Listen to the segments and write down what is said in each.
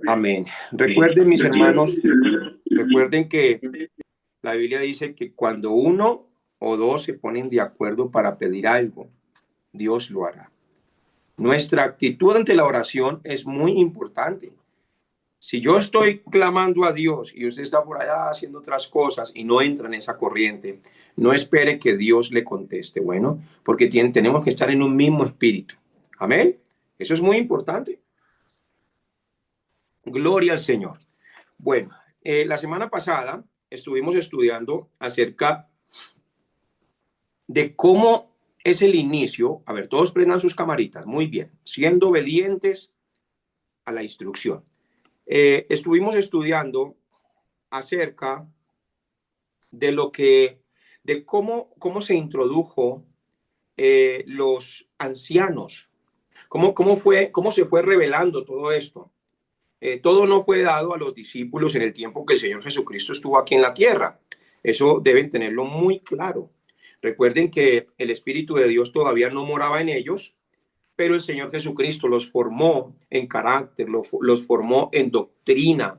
Amén. Recuerden, mis hermanos, recuerden que la Biblia dice que cuando uno o dos se ponen de acuerdo para pedir algo, Dios lo hará. Nuestra actitud ante la oración es muy importante. Si yo estoy clamando a Dios y usted está por allá haciendo otras cosas y no entra en esa corriente, no espere que Dios le conteste. Bueno, porque tenemos que estar en un mismo espíritu. Amén. Eso es muy importante. Gloria al Señor. Bueno, la semana pasada estuvimos estudiando acerca de cómo es el inicio. A ver, todos prendan sus camaritas. Muy bien. Siendo obedientes a la instrucción. Estuvimos estudiando acerca de de cómo se introdujo los ancianos, cómo se fue revelando todo esto. Todo no fue dado a los discípulos en el tiempo que el Señor Jesucristo estuvo aquí en la tierra. Eso deben tenerlo muy claro. Recuerden que el Espíritu de Dios todavía no moraba en ellos, pero el Señor Jesucristo los formó en carácter, los formó en doctrina.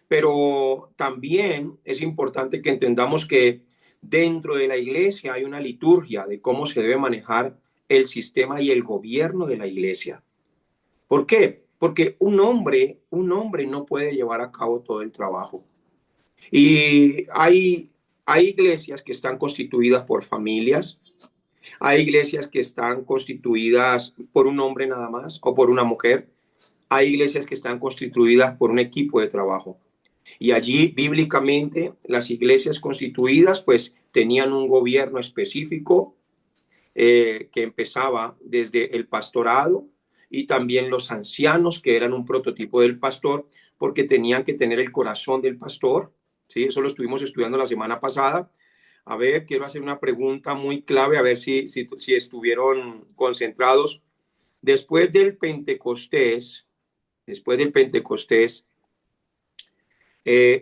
Pero también es importante que entendamos que dentro de la iglesia hay una liturgia de cómo se debe manejar el sistema y el gobierno de la iglesia. ¿Por qué? Porque un hombre no puede llevar a cabo todo el trabajo. Y hay iglesias que están constituidas por familias, hay iglesias que están constituidas por un hombre nada más o por una mujer, hay iglesias que están constituidas por un equipo de trabajo. Y allí, bíblicamente, las iglesias constituidas pues tenían un gobierno específico que empezaba desde el pastorado y también los ancianos, que eran un prototipo del pastor, porque tenían que tener el corazón del pastor. ¿Sí? Eso lo estuvimos estudiando la semana pasada. A ver, quiero hacer una pregunta muy clave, a ver si estuvieron concentrados. Después del Pentecostés,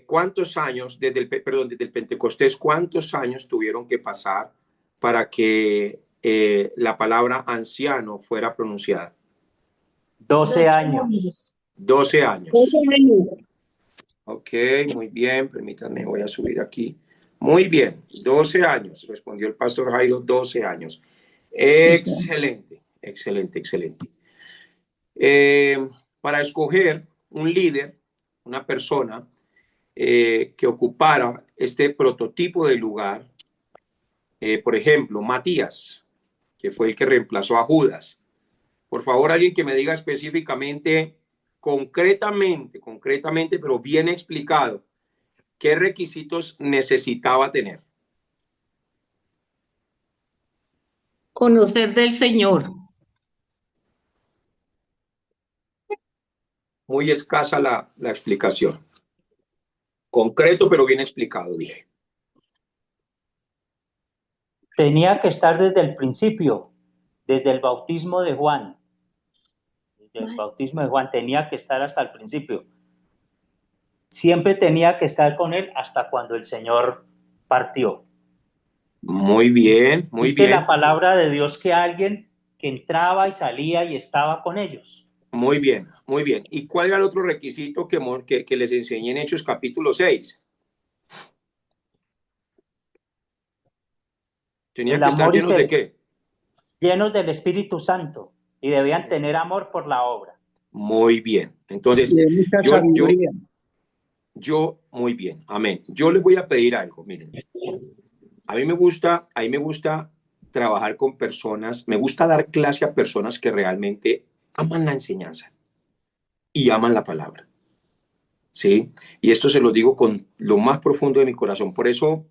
¿cuántos años, desde el Pentecostés, cuántos años tuvieron que pasar para que la palabra anciano fuera pronunciada? 12 años. 12 años. Ok, muy bien, permítanme, voy a subir aquí. Muy bien, 12 años, respondió el pastor Jairo, 12 años. Excelente, excelente, excelente. Para escoger un líder, una persona que ocupara este prototipo de lugar, por ejemplo, Matías, que fue el que reemplazó a Judas. Por favor, alguien que me diga específicamente, concretamente, pero bien explicado, qué requisitos necesitaba tener. Conocer del Señor. Muy escasa la explicación. Concreto, pero bien explicado, dije. Tenía que estar desde el principio, desde el bautismo de Juan. Desde el bautismo de Juan tenía que estar hasta el principio. Siempre tenía que estar con él hasta cuando el Señor partió. Muy bien, muy Dice bien. la palabra de Dios que alguien que entraba y salía y estaba con ellos. Muy bien, muy bien. ¿Y cuál era el otro requisito que les enseñé en Hechos capítulo 6? ¿Tenían que estar llenos de qué? Llenos del Espíritu Santo y debían tener amor por la obra. Muy bien. Entonces, yo, muy bien. Amén. Yo les voy a pedir algo. Miren, a mí me gusta trabajar con personas, me gusta dar clase a personas que realmente aman la enseñanza y aman la palabra. ¿Sí? Y esto se lo digo con lo más profundo de mi corazón. Por eso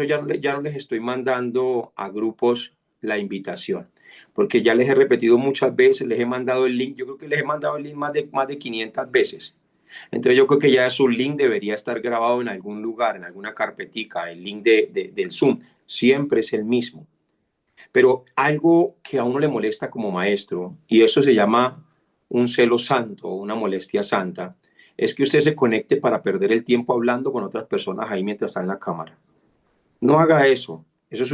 ya no les estoy mandando a grupos la invitación, porque ya les he repetido muchas veces, les he mandado el link, yo creo que les he mandado el link más de 500 veces. Entonces yo creo que ya su link debería estar grabado en algún lugar, en alguna carpetica, el link del Zoom, siempre es el mismo. Pero algo que a uno le molesta como maestro, y eso se llama un celo santo, una molestia santa, es que usted se conecte para perder el tiempo hablando con otras personas ahí mientras está en la cámara. No haga eso. Eso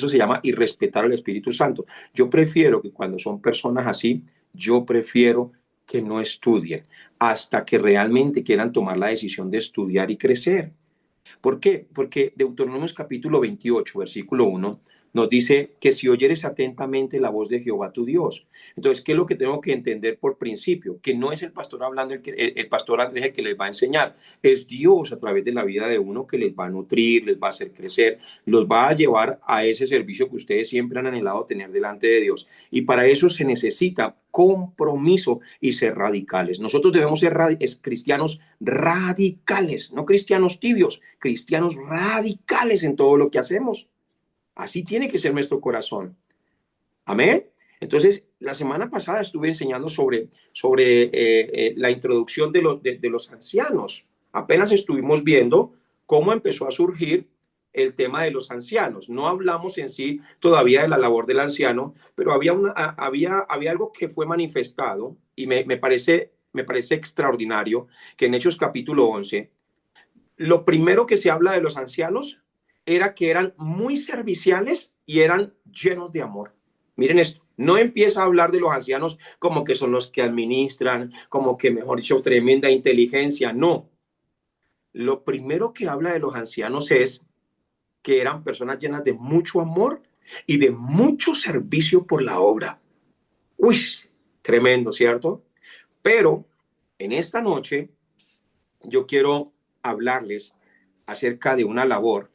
se llama irrespetar al Espíritu Santo. Yo prefiero que cuando son personas así, yo prefiero que no estudien hasta que realmente quieran tomar la decisión de estudiar y crecer. ¿Por qué? Porque Deuteronomios capítulo 28, versículo 1, nos dice que si oyeres atentamente la voz de Jehová tu Dios. Entonces, ¿qué es lo que tengo que entender por principio? Que no es el pastor hablando, el pastor Andrés el que les va a enseñar. Es Dios a través de la vida de uno que les va a nutrir, les va a hacer crecer, los va a llevar a ese servicio que ustedes siempre han anhelado tener delante de Dios. Y para eso se necesita compromiso y ser radicales. Nosotros debemos ser cristianos radicales, no cristianos tibios, cristianos radicales en todo lo que hacemos. Así tiene que ser nuestro corazón. Amén. Entonces, la semana pasada estuve enseñando sobre la introducción de los ancianos. Apenas estuvimos viendo cómo empezó a surgir el tema de los ancianos. No hablamos en sí todavía de la labor del anciano, pero había algo que fue manifestado y me parece extraordinario que en Hechos capítulo 11, lo primero que se habla de los ancianos era que eran muy serviciales y eran llenos de amor. Miren esto, no empieza a hablar de los ancianos como que son los que administran, como que, mejor dicho, tremenda inteligencia. No, lo primero que habla de los ancianos es que eran personas llenas de mucho amor y de mucho servicio por la obra. Uy, tremendo, ¿cierto? Pero en esta noche yo quiero hablarles acerca de una labor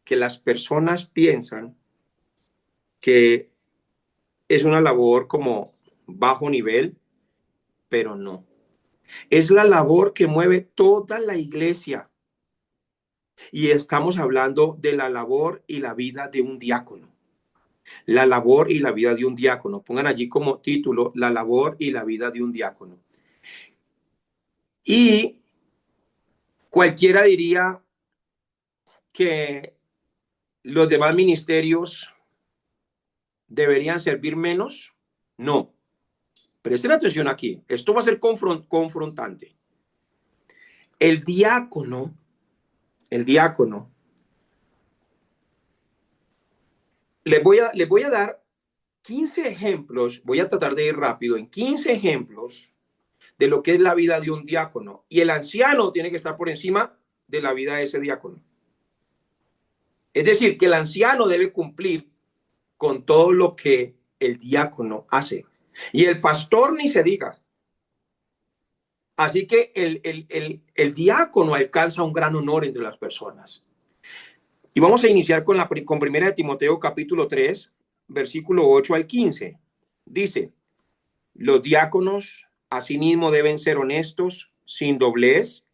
que las personas piensan que es una labor como bajo nivel, pero no. Es la labor que mueve toda la iglesia. Y estamos hablando de la labor y la vida de un diácono. La labor y la vida de un diácono. Pongan allí como título, la labor y la vida de un diácono. Y cualquiera diría que los demás ministerios deberían servir menos. No. Presten atención aquí. Esto va a ser confrontante. El diácono, les voy a dar 15 ejemplos, voy a tratar de ir rápido, en 15 ejemplos de lo que es la vida de un diácono. Y el anciano tiene que estar por encima de la vida de ese diácono. Es decir, que el anciano debe cumplir con todo lo que el diácono hace. Y el pastor ni se diga. Así que el diácono alcanza un gran honor entre las personas. Y vamos a iniciar con primera de Timoteo capítulo 3, versículo 8 al 15. Dice, los diáconos asimismo deben ser honestos, sin doblez,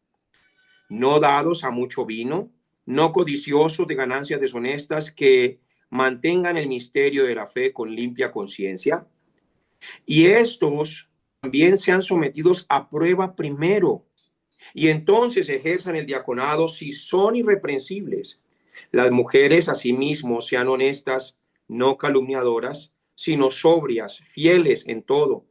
no dados a mucho vino, no codiciosos de ganancias deshonestas, que mantengan el misterio de la fe con limpia conciencia. Y estos también sean sometidos a prueba primero, y entonces ejerzan el diaconado si son irreprensibles. Las mujeres asimismo sean honestas, no calumniadoras, sino sobrias, fieles en todo.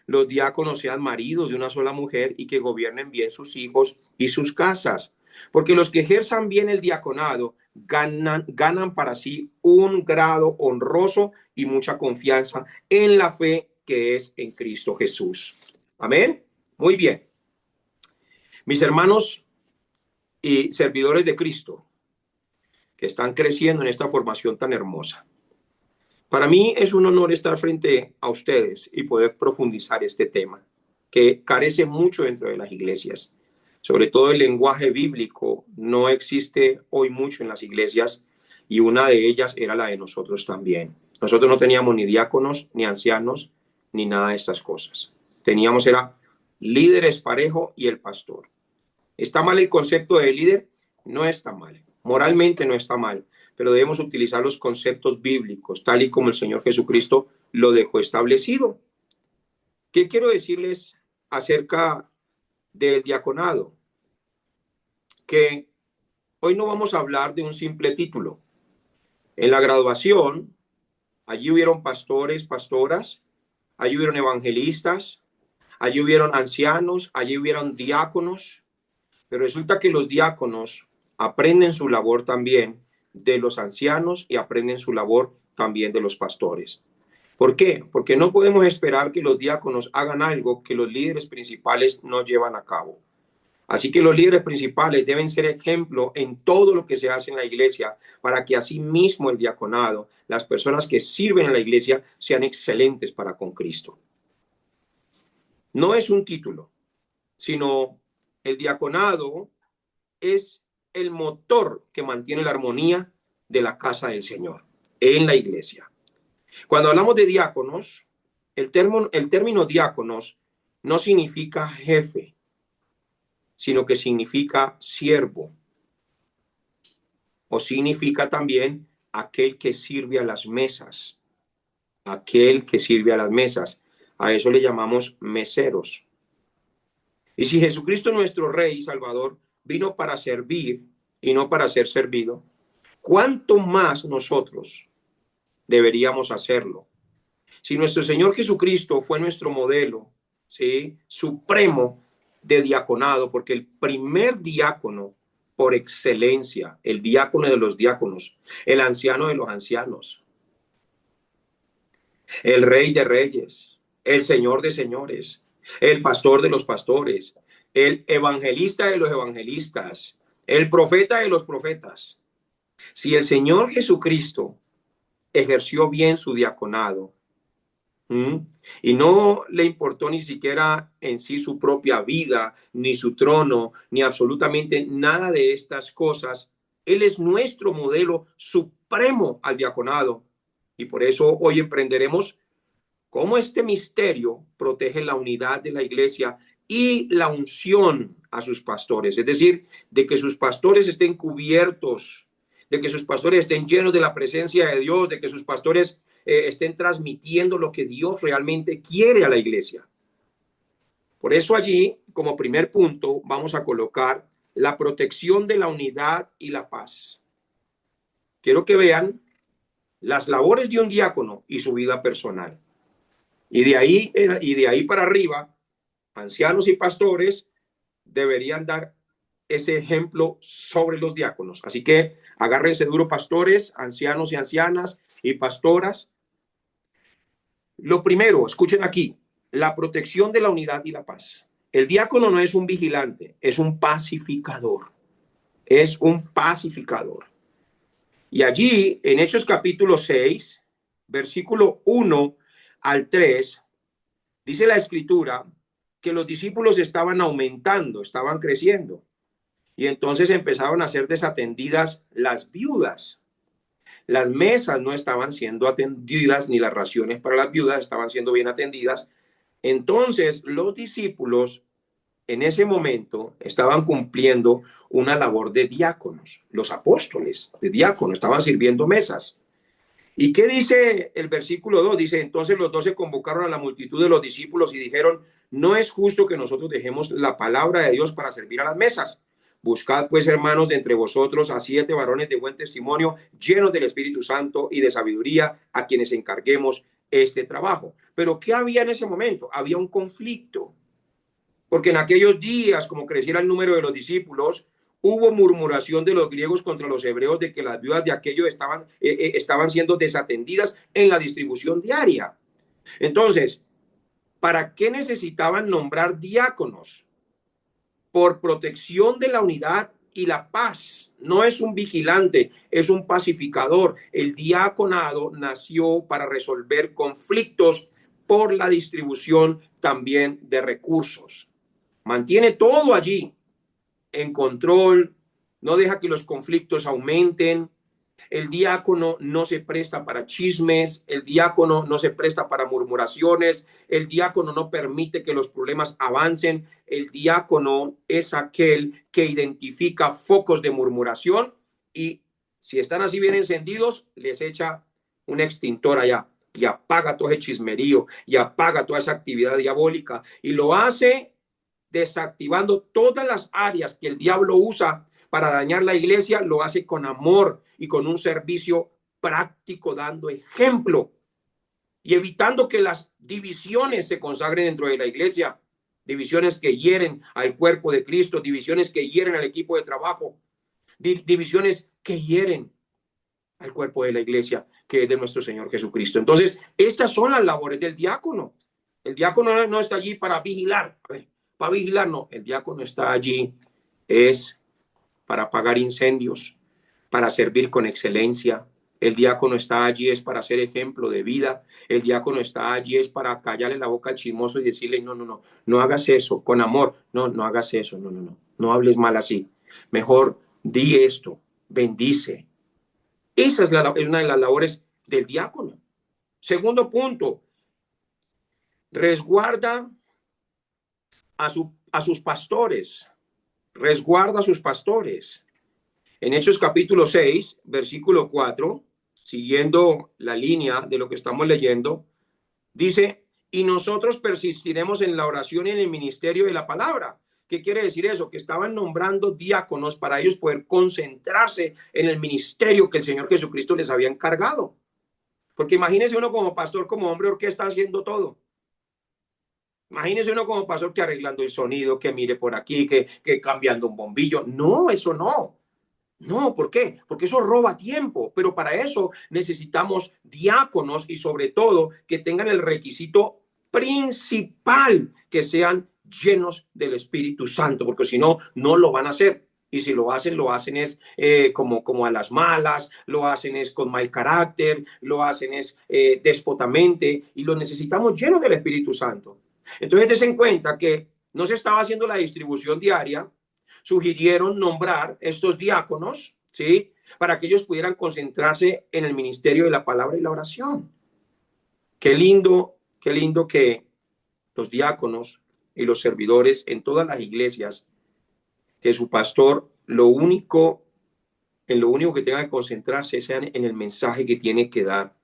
Los diáconos sean maridos de una sola mujer y que gobiernen bien sus hijos y sus casas, porque los que ejerzan bien el diaconado ganan para sí un grado honroso y mucha confianza en la fe que es en Cristo Jesús. Amén. Muy bien. Mis hermanos y servidores de Cristo que están creciendo en esta formación tan hermosa. Para mí es un honor estar frente a ustedes y poder profundizar este tema que carece mucho dentro de las iglesias. Sobre todo el lenguaje bíblico no existe hoy mucho en las iglesias y una de ellas era la de nosotros también. Nosotros no teníamos ni diáconos, ni ancianos, ni nada de estas cosas. Teníamos era líderes parejo y el pastor. ¿Está mal el concepto de líder? No está mal. Moralmente no está mal, pero debemos utilizar los conceptos bíblicos, tal y como el Señor Jesucristo lo dejó establecido. ¿Qué quiero decirles acerca del diaconado? Que hoy no vamos a hablar de un simple título. En la graduación, allí hubieron pastores, pastoras, allí hubieron evangelistas, allí hubieron ancianos, allí hubieron diáconos, pero resulta que los diáconos aprenden su labor también de los ancianos y aprenden su labor también de los pastores. ¿Por qué? Porque no podemos esperar que los diáconos hagan algo que los líderes principales no llevan a cabo. Así que los líderes principales deben ser ejemplo en todo lo que se hace en la iglesia para que así mismo el diaconado, las personas que sirven en la iglesia, sean excelentes para con Cristo. No es un título, sino el diaconado es el motor que mantiene la armonía de la casa del Señor en la iglesia. Cuando hablamos de diáconos, el término diáconos no significa jefe, sino que significa siervo, o significa también aquel que sirve a las mesas, aquel que sirve a las mesas. A eso le llamamos meseros. Y si Jesucristo, nuestro Rey y Salvador, vino para servir y no para ser servido, ¿cuánto más nosotros deberíamos hacerlo? Si nuestro Señor Jesucristo fue nuestro modelo, ¿sí?, supremo de diaconado, porque el primer diácono por excelencia, el diácono de los diáconos, el anciano de los ancianos, el Rey de reyes, el Señor de señores, el pastor de los pastores, el evangelista de los evangelistas, el profeta de los profetas. Si el Señor Jesucristo ejerció bien su diaconado, y no le importó ni siquiera en sí su propia vida, ni su trono, ni absolutamente nada de estas cosas, Él es nuestro modelo supremo al diaconado. Y por eso hoy emprenderemos cómo este misterio protege la unidad de la iglesia y la unción a sus pastores. Es decir, de que sus pastores estén cubiertos, de que sus pastores estén llenos de la presencia de Dios, de que sus pastores estén transmitiendo lo que Dios realmente quiere a la iglesia. Por eso allí, como primer punto, vamos a colocar la protección de la unidad y la paz. Quiero que vean las labores de un diácono y su vida personal. Y de ahí para arriba, ancianos y pastores deberían dar ese ejemplo sobre los diáconos. Así que agárrense duro, pastores, ancianos y ancianas y pastoras. Lo primero, escuchen aquí, la protección de la unidad y la paz. El diácono no es un vigilante, es un pacificador. Es un pacificador. Y allí, en Hechos capítulo 6, versículo 1 al 3, dice la escritura que los discípulos estaban aumentando, estaban creciendo. Y entonces empezaron a ser desatendidas las viudas. Las mesas no estaban siendo atendidas, ni las raciones para las viudas estaban siendo bien atendidas. Entonces los discípulos en ese momento estaban cumpliendo una labor de diáconos. Los apóstoles de diáconos estaban sirviendo mesas. ¿Y qué dice el versículo 2? Dice, entonces los 12 convocaron a la multitud de los discípulos y dijeron, no es justo que nosotros dejemos la palabra de Dios para servir a las mesas. Buscad pues, hermanos, de entre vosotros a 7 varones de buen testimonio, llenos del Espíritu Santo y de sabiduría, a quienes encarguemos este trabajo. Pero ¿qué había en ese momento? Había un conflicto. Porque en aquellos días, como creciera el número de los discípulos, hubo murmuración de los griegos contra los hebreos de que las viudas de aquellos estaban siendo desatendidas en la distribución diaria. Entonces, ¿para qué necesitaban nombrar diáconos? Por protección de la unidad y la paz. No es un vigilante, es un pacificador. El diaconado nació para resolver conflictos por la distribución también de recursos. Mantiene todo allí en control, no deja que los conflictos aumenten. El diácono no se presta para chismes, el diácono no se presta para murmuraciones, el diácono no permite que los problemas avancen. El diácono es aquel que identifica focos de murmuración y si están así bien encendidos, les echa un extintor allá y apaga todo ese chismerío y apaga toda esa actividad diabólica y lo hace desactivando todas las áreas que el diablo usa para dañar la iglesia. Lo hace con amor y con un servicio práctico, dando ejemplo y evitando que las divisiones se consagren dentro de la iglesia, divisiones que hieren al cuerpo de Cristo, divisiones que hieren al equipo de trabajo, divisiones que hieren al cuerpo de la iglesia que es de nuestro Señor Jesucristo. Entonces, estas son las labores del diácono. El diácono no está allí para vigilar. Para vigilar, no. El diácono está allí es para apagar incendios, para servir con excelencia. El diácono está allí es para ser ejemplo de vida. El diácono está allí es para callarle la boca al chismoso y decirle, no hagas eso, con amor. No hagas eso, no hables mal así. Mejor di esto, bendice. Esa es una de las labores del diácono. Segundo punto, resguarda a sus pastores. Resguarda a sus pastores. En Hechos capítulo 6, versículo 4, siguiendo la línea de lo que estamos leyendo, dice, y nosotros persistiremos en la oración y en el ministerio de la palabra. ¿Qué quiere decir eso? Que estaban nombrando diáconos para ellos poder concentrarse en el ministerio que el Señor Jesucristo les había encargado. Porque imagínese uno como pastor, como hombre orquesta haciendo todo. Imagínese uno como pastor que arreglando el sonido, que mire por aquí, que cambiando un bombillo. No, eso no. No, ¿por qué? Porque eso roba tiempo, pero para eso necesitamos diáconos y sobre todo que tengan el requisito principal, que sean llenos del Espíritu Santo, porque si no, no lo van a hacer. Y si lo hacen es como a las malas, lo hacen es con mal carácter, lo hacen es déspotamente y lo necesitamos llenos del Espíritu Santo. Entonces, des en cuenta que no se estaba haciendo la distribución diaria, sugirieron nombrar estos diáconos, ¿sí? Para que ellos pudieran concentrarse en el ministerio de la palabra y la oración. Qué lindo que los diáconos y los servidores en todas las iglesias, que su pastor en lo único que tenga que concentrarse sea en el mensaje que tiene que dar,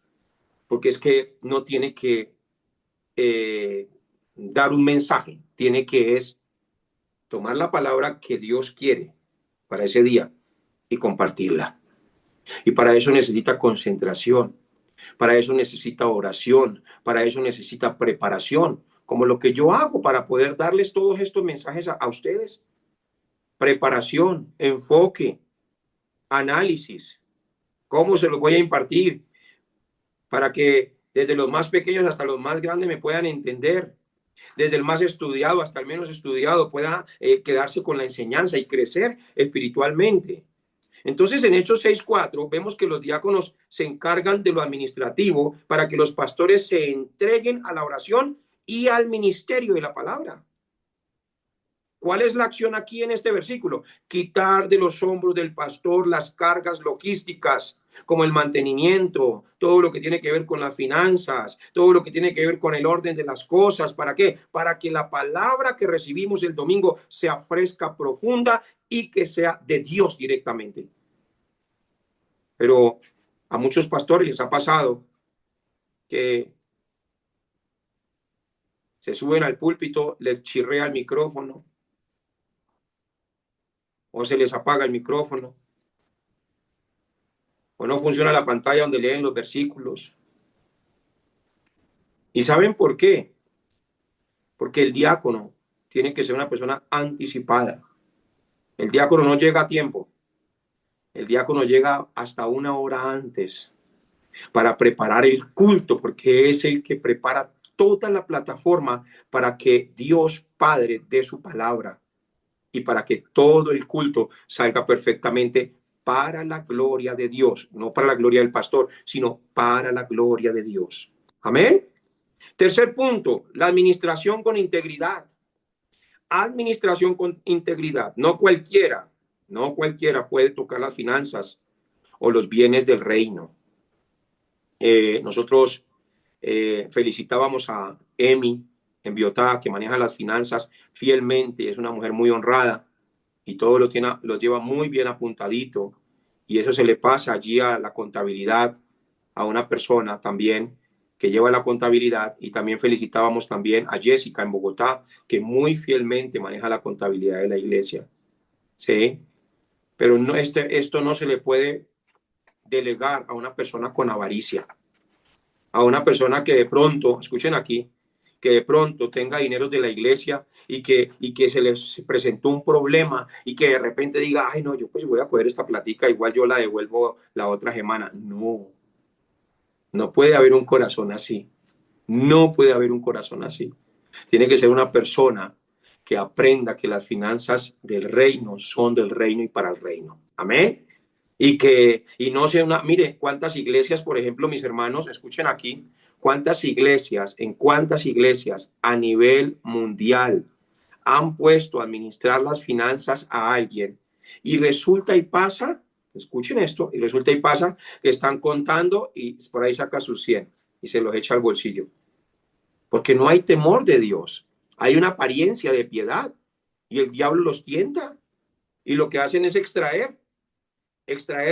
porque es que no tiene que dar un mensaje, tiene que tomar la palabra que Dios quiere para ese día y compartirla. Y para eso necesita concentración, para eso necesita oración, para eso necesita preparación, como lo que yo hago para poder darles todos estos mensajes a ustedes. Preparación, enfoque, análisis, cómo se los voy a impartir, para que desde los más pequeños hasta los más grandes me puedan entender. Desde el más estudiado hasta el menos estudiado pueda quedarse con la enseñanza y crecer espiritualmente. Entonces, en Hechos 6:4 vemos que los diáconos se encargan de lo administrativo para que los pastores se entreguen a la oración y al ministerio de la palabra. ¿Cuál es la acción aquí en este versículo? Quitar de los hombros del pastor las cargas logísticas, como el mantenimiento, todo lo que tiene que ver con las finanzas, todo lo que tiene que ver con el orden de las cosas. ¿Para qué? Para que la palabra que recibimos el domingo sea fresca, profunda y que sea de Dios directamente. Pero a muchos pastores les ha pasado que se suben al púlpito, les chirrea el micrófono o se les apaga el micrófono o no funciona la pantalla donde leen los versículos. ¿Y saben por qué? Porque el diácono tiene que ser una persona anticipada. El diácono no llega a tiempo. El diácono llega hasta 1 hora antes para preparar el culto, porque es el que prepara toda la plataforma para que Dios Padre dé su palabra y para que todo el culto salga perfectamente para la gloria de Dios, no para la gloria del pastor, sino para la gloria de Dios. Amén. Tercer punto, la administración con integridad. Administración con integridad. No cualquiera puede tocar las finanzas o los bienes del reino. Nosotros felicitábamos a Emi en Biotá, que maneja las finanzas fielmente, es una mujer muy honrada y todo lo lleva muy bien apuntadito, y eso se le pasa allí a la contabilidad, a una persona también que lleva la contabilidad. Y también felicitábamos también a Jessica en Bogotá, que muy fielmente maneja la contabilidad de la iglesia. ¿Sí? Pero no, esto no se le puede delegar a una persona con avaricia, a una persona que de pronto, escuchen aquí, que de pronto tenga dinero de la iglesia y que se les presentó un problema y que de repente diga, ay no, yo pues voy a coger esta platica, igual yo la devuelvo la otra semana. No, no puede haber un corazón así. No puede haber un corazón así. Tiene que ser una persona que aprenda que las finanzas del reino son del reino y para el reino. Amén. Y no sea una, mire, cuántas iglesias, por ejemplo, mis hermanos, escuchen aquí, cuántas iglesias a nivel mundial han puesto a administrar las finanzas a alguien y resulta y pasa, escuchen esto, y resulta y pasa que están contando y por ahí saca sus 100 y se los echa al bolsillo. Porque no hay temor de Dios. Hay una apariencia de piedad y el diablo los tienta y lo que hacen es extraer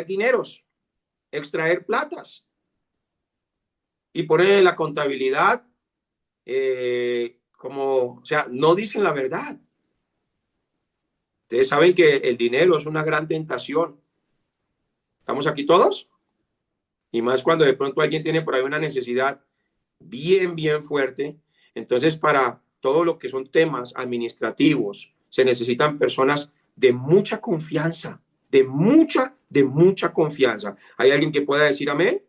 dineros, extraer platas y ponen en la contabilidad como, o sea, no dicen la verdad. Ustedes saben que el dinero es una gran tentación. ¿Estamos aquí todos? Y más cuando de pronto alguien tiene por ahí una necesidad bien fuerte. Entonces, para todo lo que son temas administrativos, se necesitan personas de mucha confianza, de mucha confianza. ¿Hay alguien que pueda decir amén?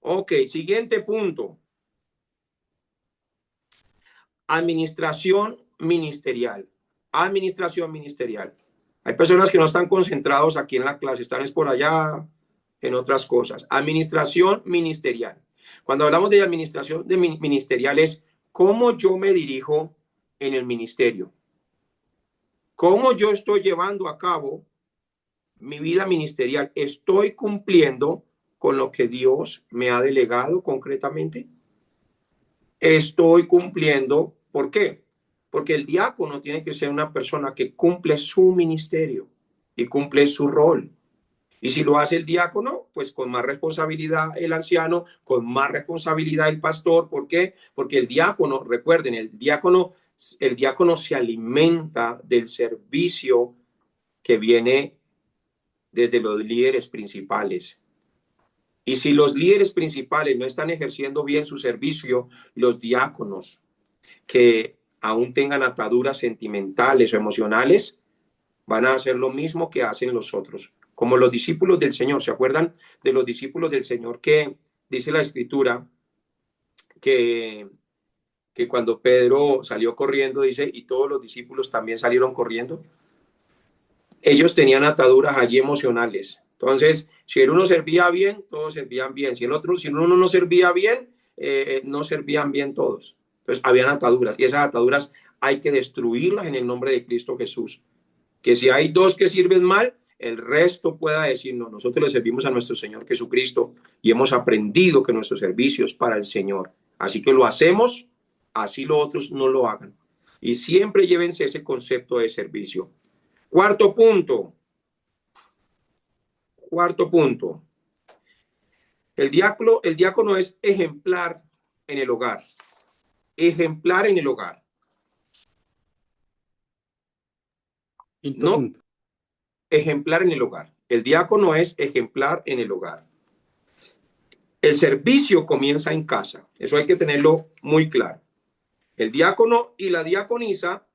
Ok, siguiente punto. Administración ministerial. Administración ministerial. Hay personas que no están concentrados aquí en la clase, están es por allá en otras cosas. Administración ministerial. Cuando hablamos de administración ministerial es cómo yo me dirijo en el ministerio. Cómo yo estoy llevando a cabo mi vida ministerial. ¿Estoy cumpliendo con lo que Dios me ha delegado concretamente? Estoy cumpliendo. ¿Por qué? Porque el diácono tiene que ser una persona que cumple su ministerio y cumple su rol. Y si lo hace el diácono, pues con más responsabilidad el anciano, con más responsabilidad el pastor. ¿Por qué? Porque el diácono, recuerden, el diácono se alimenta del servicio que viene desde los líderes principales. Y si los líderes principales no están ejerciendo bien su servicio, los diáconos que aún tengan ataduras sentimentales o emocionales, van a hacer lo mismo que hacen los otros. Como los discípulos del Señor. ¿Se acuerdan de los discípulos del Señor que dice la Escritura que cuando Pedro salió corriendo, dice, y todos los discípulos también salieron corriendo? Ellos tenían ataduras allí emocionales. Entonces, si el uno servía bien, todos servían bien. Si el uno no servía bien, no servían bien todos. Entonces, habían ataduras y esas ataduras hay que destruirlas en el nombre de Cristo Jesús. Que si hay dos que sirven mal, el resto pueda decir, no, nosotros le servimos a nuestro Señor Jesucristo y hemos aprendido que nuestro servicio es para el Señor. Así que lo hacemos, así los otros no lo hagan. Y siempre llévense ese concepto de servicio. Cuarto punto. El diácono es ejemplar en el hogar. Ejemplar en el hogar. No, ejemplar en el hogar. El diácono es ejemplar en el hogar. El servicio comienza en casa. Eso hay que tenerlo muy claro. El diácono y la diaconisa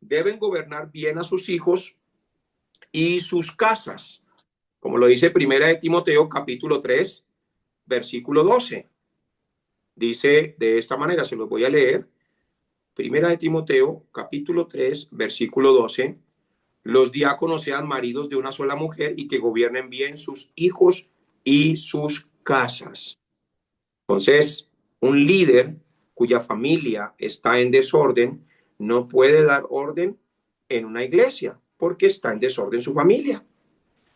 deben gobernar bien a sus hijos y sus casas, como lo dice Primera de Timoteo, capítulo 3, versículo 12. Dice de esta manera, se los voy a leer. Primera de Timoteo, capítulo 3, versículo 12. Los diáconos sean maridos de una sola mujer y que gobiernen bien sus hijos y sus casas. Entonces, un líder cuya familia está en desorden no puede dar orden en una iglesia porque está en desorden su familia.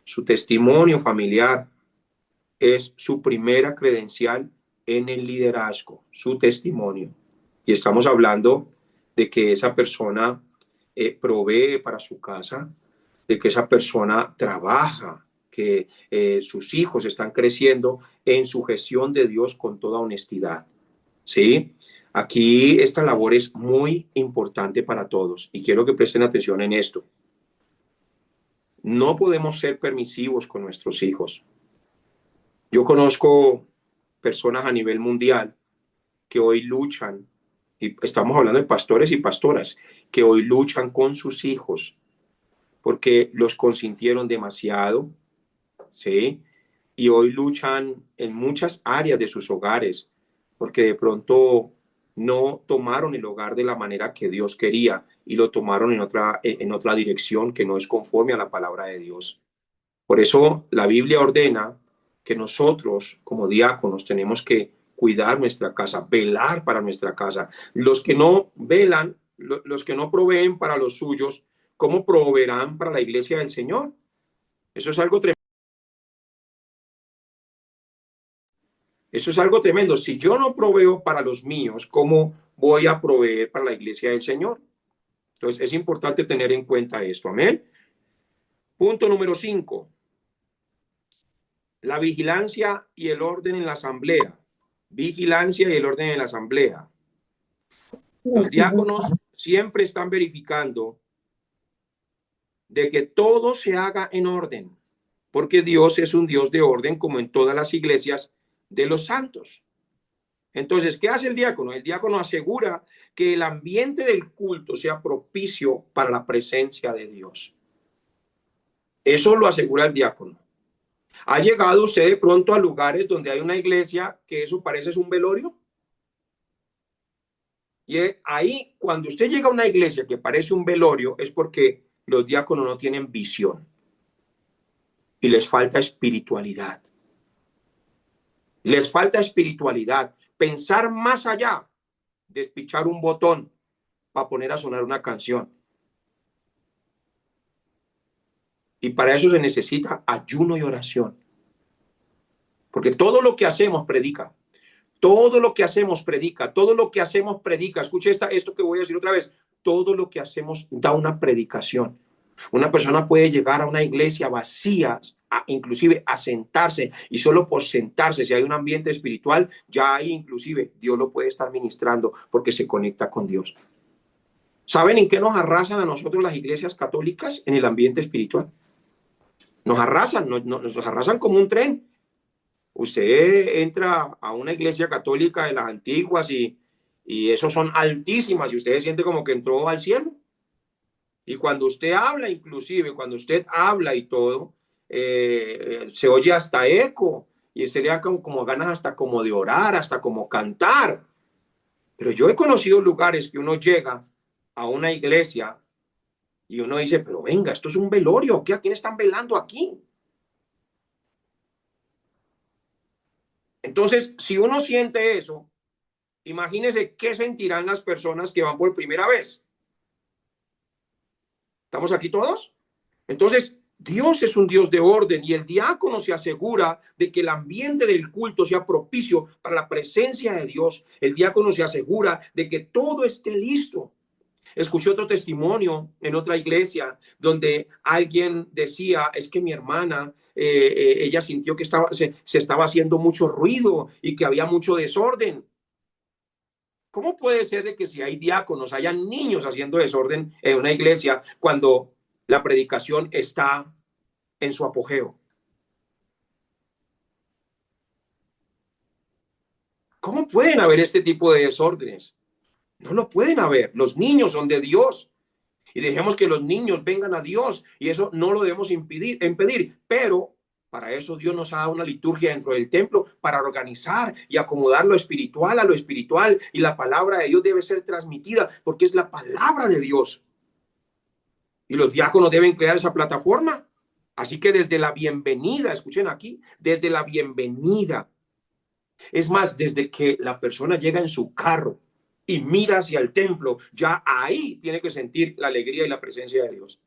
Su testimonio familiar es su primera credencial en el liderazgo, su testimonio. Y estamos hablando de que esa persona provee para su casa, de que esa persona trabaja, que sus hijos están creciendo en sujeción de Dios con toda honestidad. ¿Sí? Aquí esta labor es muy importante para todos y quiero que presten atención en esto. No podemos ser permisivos con nuestros hijos. Yo conozco personas a nivel mundial que hoy luchan y estamos hablando de pastores y pastoras, que hoy luchan con sus hijos porque los consintieron demasiado, ¿sí? Y hoy luchan en muchas áreas de sus hogares porque de pronto no tomaron el hogar de la manera que Dios quería y lo tomaron en otra dirección que no es conforme a la palabra de Dios. Por eso la Biblia ordena que nosotros como diáconos tenemos que cuidar nuestra casa, velar para nuestra casa. Los que no velan, los que no proveen para los suyos, ¿cómo proveerán para la iglesia del Señor? Eso es algo tremendo. Eso es algo tremendo. Si yo no proveo para los míos, ¿cómo voy a proveer para la iglesia del Señor? Entonces es importante tener en cuenta esto. Amén. Punto número 5. La vigilancia y el orden en la asamblea. Vigilancia y el orden en la asamblea. Los diáconos siempre están verificando de que todo se haga en orden, porque Dios es un Dios de orden como en todas las iglesias de los santos. Entonces, ¿qué hace el diácono? El diácono asegura que el ambiente del culto sea propicio para la presencia de Dios. Eso lo asegura el diácono. ¿Ha llegado usted de pronto a lugares donde hay una iglesia que eso parece un velorio? Y ahí, cuando usted llega a una iglesia que parece un velorio, es porque los diáconos no tienen visión y les falta espiritualidad. Les falta espiritualidad. Pensar más allá de despichar un botón para poner a sonar una canción. Y para eso se necesita ayuno y oración. Porque todo lo que hacemos predica. Todo lo que hacemos predica. Todo lo que hacemos predica. Escuche esto que voy a decir otra vez. Todo lo que hacemos da una predicación. Una persona puede llegar a una iglesia vacía, inclusive a sentarse, y solo por sentarse, si hay un ambiente espiritual, ya ahí inclusive Dios lo puede estar ministrando porque se conecta con Dios. ¿Saben en qué nos arrasan a nosotros las iglesias católicas? En el ambiente espiritual. Nos arrasan, nos arrasan como un tren. Usted entra a una iglesia católica de las antiguas y esos son altísimas y usted se siente como que entró al cielo. Y cuando usted habla, inclusive, cuando usted habla y todo, se oye hasta eco y se le da como ganas hasta como de orar, hasta como cantar. Pero yo he conocido lugares que uno llega a una iglesia y uno dice, pero venga, esto es un velorio, ¿qué? ¿A quién están velando aquí? Entonces, si uno siente eso, imagínese qué sentirán las personas que van por primera vez. ¿Estamos aquí todos? Entonces, Dios es un Dios de orden y el diácono se asegura de que el ambiente del culto sea propicio para la presencia de Dios. El diácono se asegura de que todo esté listo. Escuché otro testimonio en otra iglesia donde alguien decía, es que mi hermana, ella sintió que se estaba haciendo mucho ruido y que había mucho desorden. ¿Cómo puede ser de que si hay diáconos, hayan niños haciendo desorden en una iglesia cuando la predicación está en su apogeo? ¿Cómo pueden haber este tipo de desórdenes? No lo pueden haber. Los niños son de Dios. Y dejemos que los niños vengan a Dios. Y eso no lo debemos impedir. Pero para eso Dios nos ha dado una liturgia dentro del templo para organizar y acomodar lo espiritual a lo espiritual. Y la palabra de Dios debe ser transmitida porque es la palabra de Dios. Y los diáconos deben crear esa plataforma. Así que desde la bienvenida, escuchen aquí, desde la bienvenida. Es más, desde que la persona llega en su carro y mira hacia el templo, ya ahí tiene que sentir la alegría y la presencia de Dios.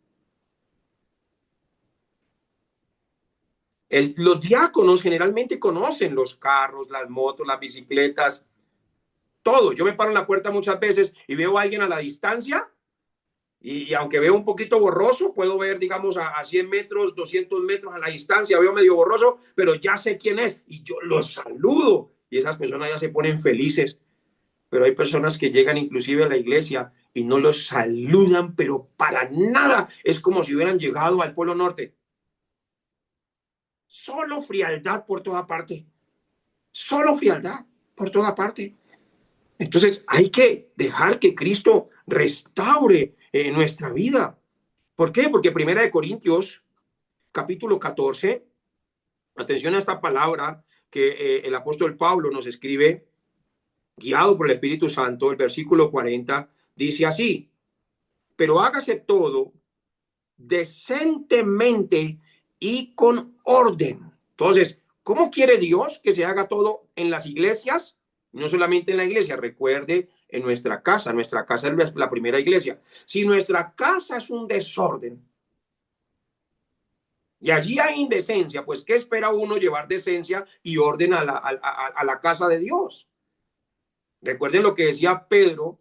Los diáconos generalmente conocen los carros, las motos, las bicicletas, todo. Yo me paro en la puerta muchas veces y veo a alguien a la distancia y aunque veo un poquito borroso, puedo ver, digamos, a 100 metros, 200 metros a la distancia, veo medio borroso, pero ya sé quién es y yo los saludo y esas personas ya se ponen felices. Pero hay personas que llegan inclusive a la iglesia y no los saludan, pero para nada. Es como si hubieran llegado al Polo Norte. Solo frialdad por toda parte. Solo frialdad por toda parte. Entonces hay que dejar que Cristo restaure nuestra vida. ¿Por qué? Porque 1 Corintios, capítulo 14, atención a esta palabra que el apóstol Pablo nos escribe, guiado por el Espíritu Santo, el versículo 40, dice así: pero hágase todo decentemente y con orden. Entonces, ¿cómo quiere Dios que se haga todo en las iglesias? No solamente en la iglesia, recuerde, en nuestra casa es la primera iglesia. Si nuestra casa es un desorden y allí hay indecencia, pues ¿qué espera uno llevar decencia y orden a la casa de Dios? Recuerden lo que decía Pedro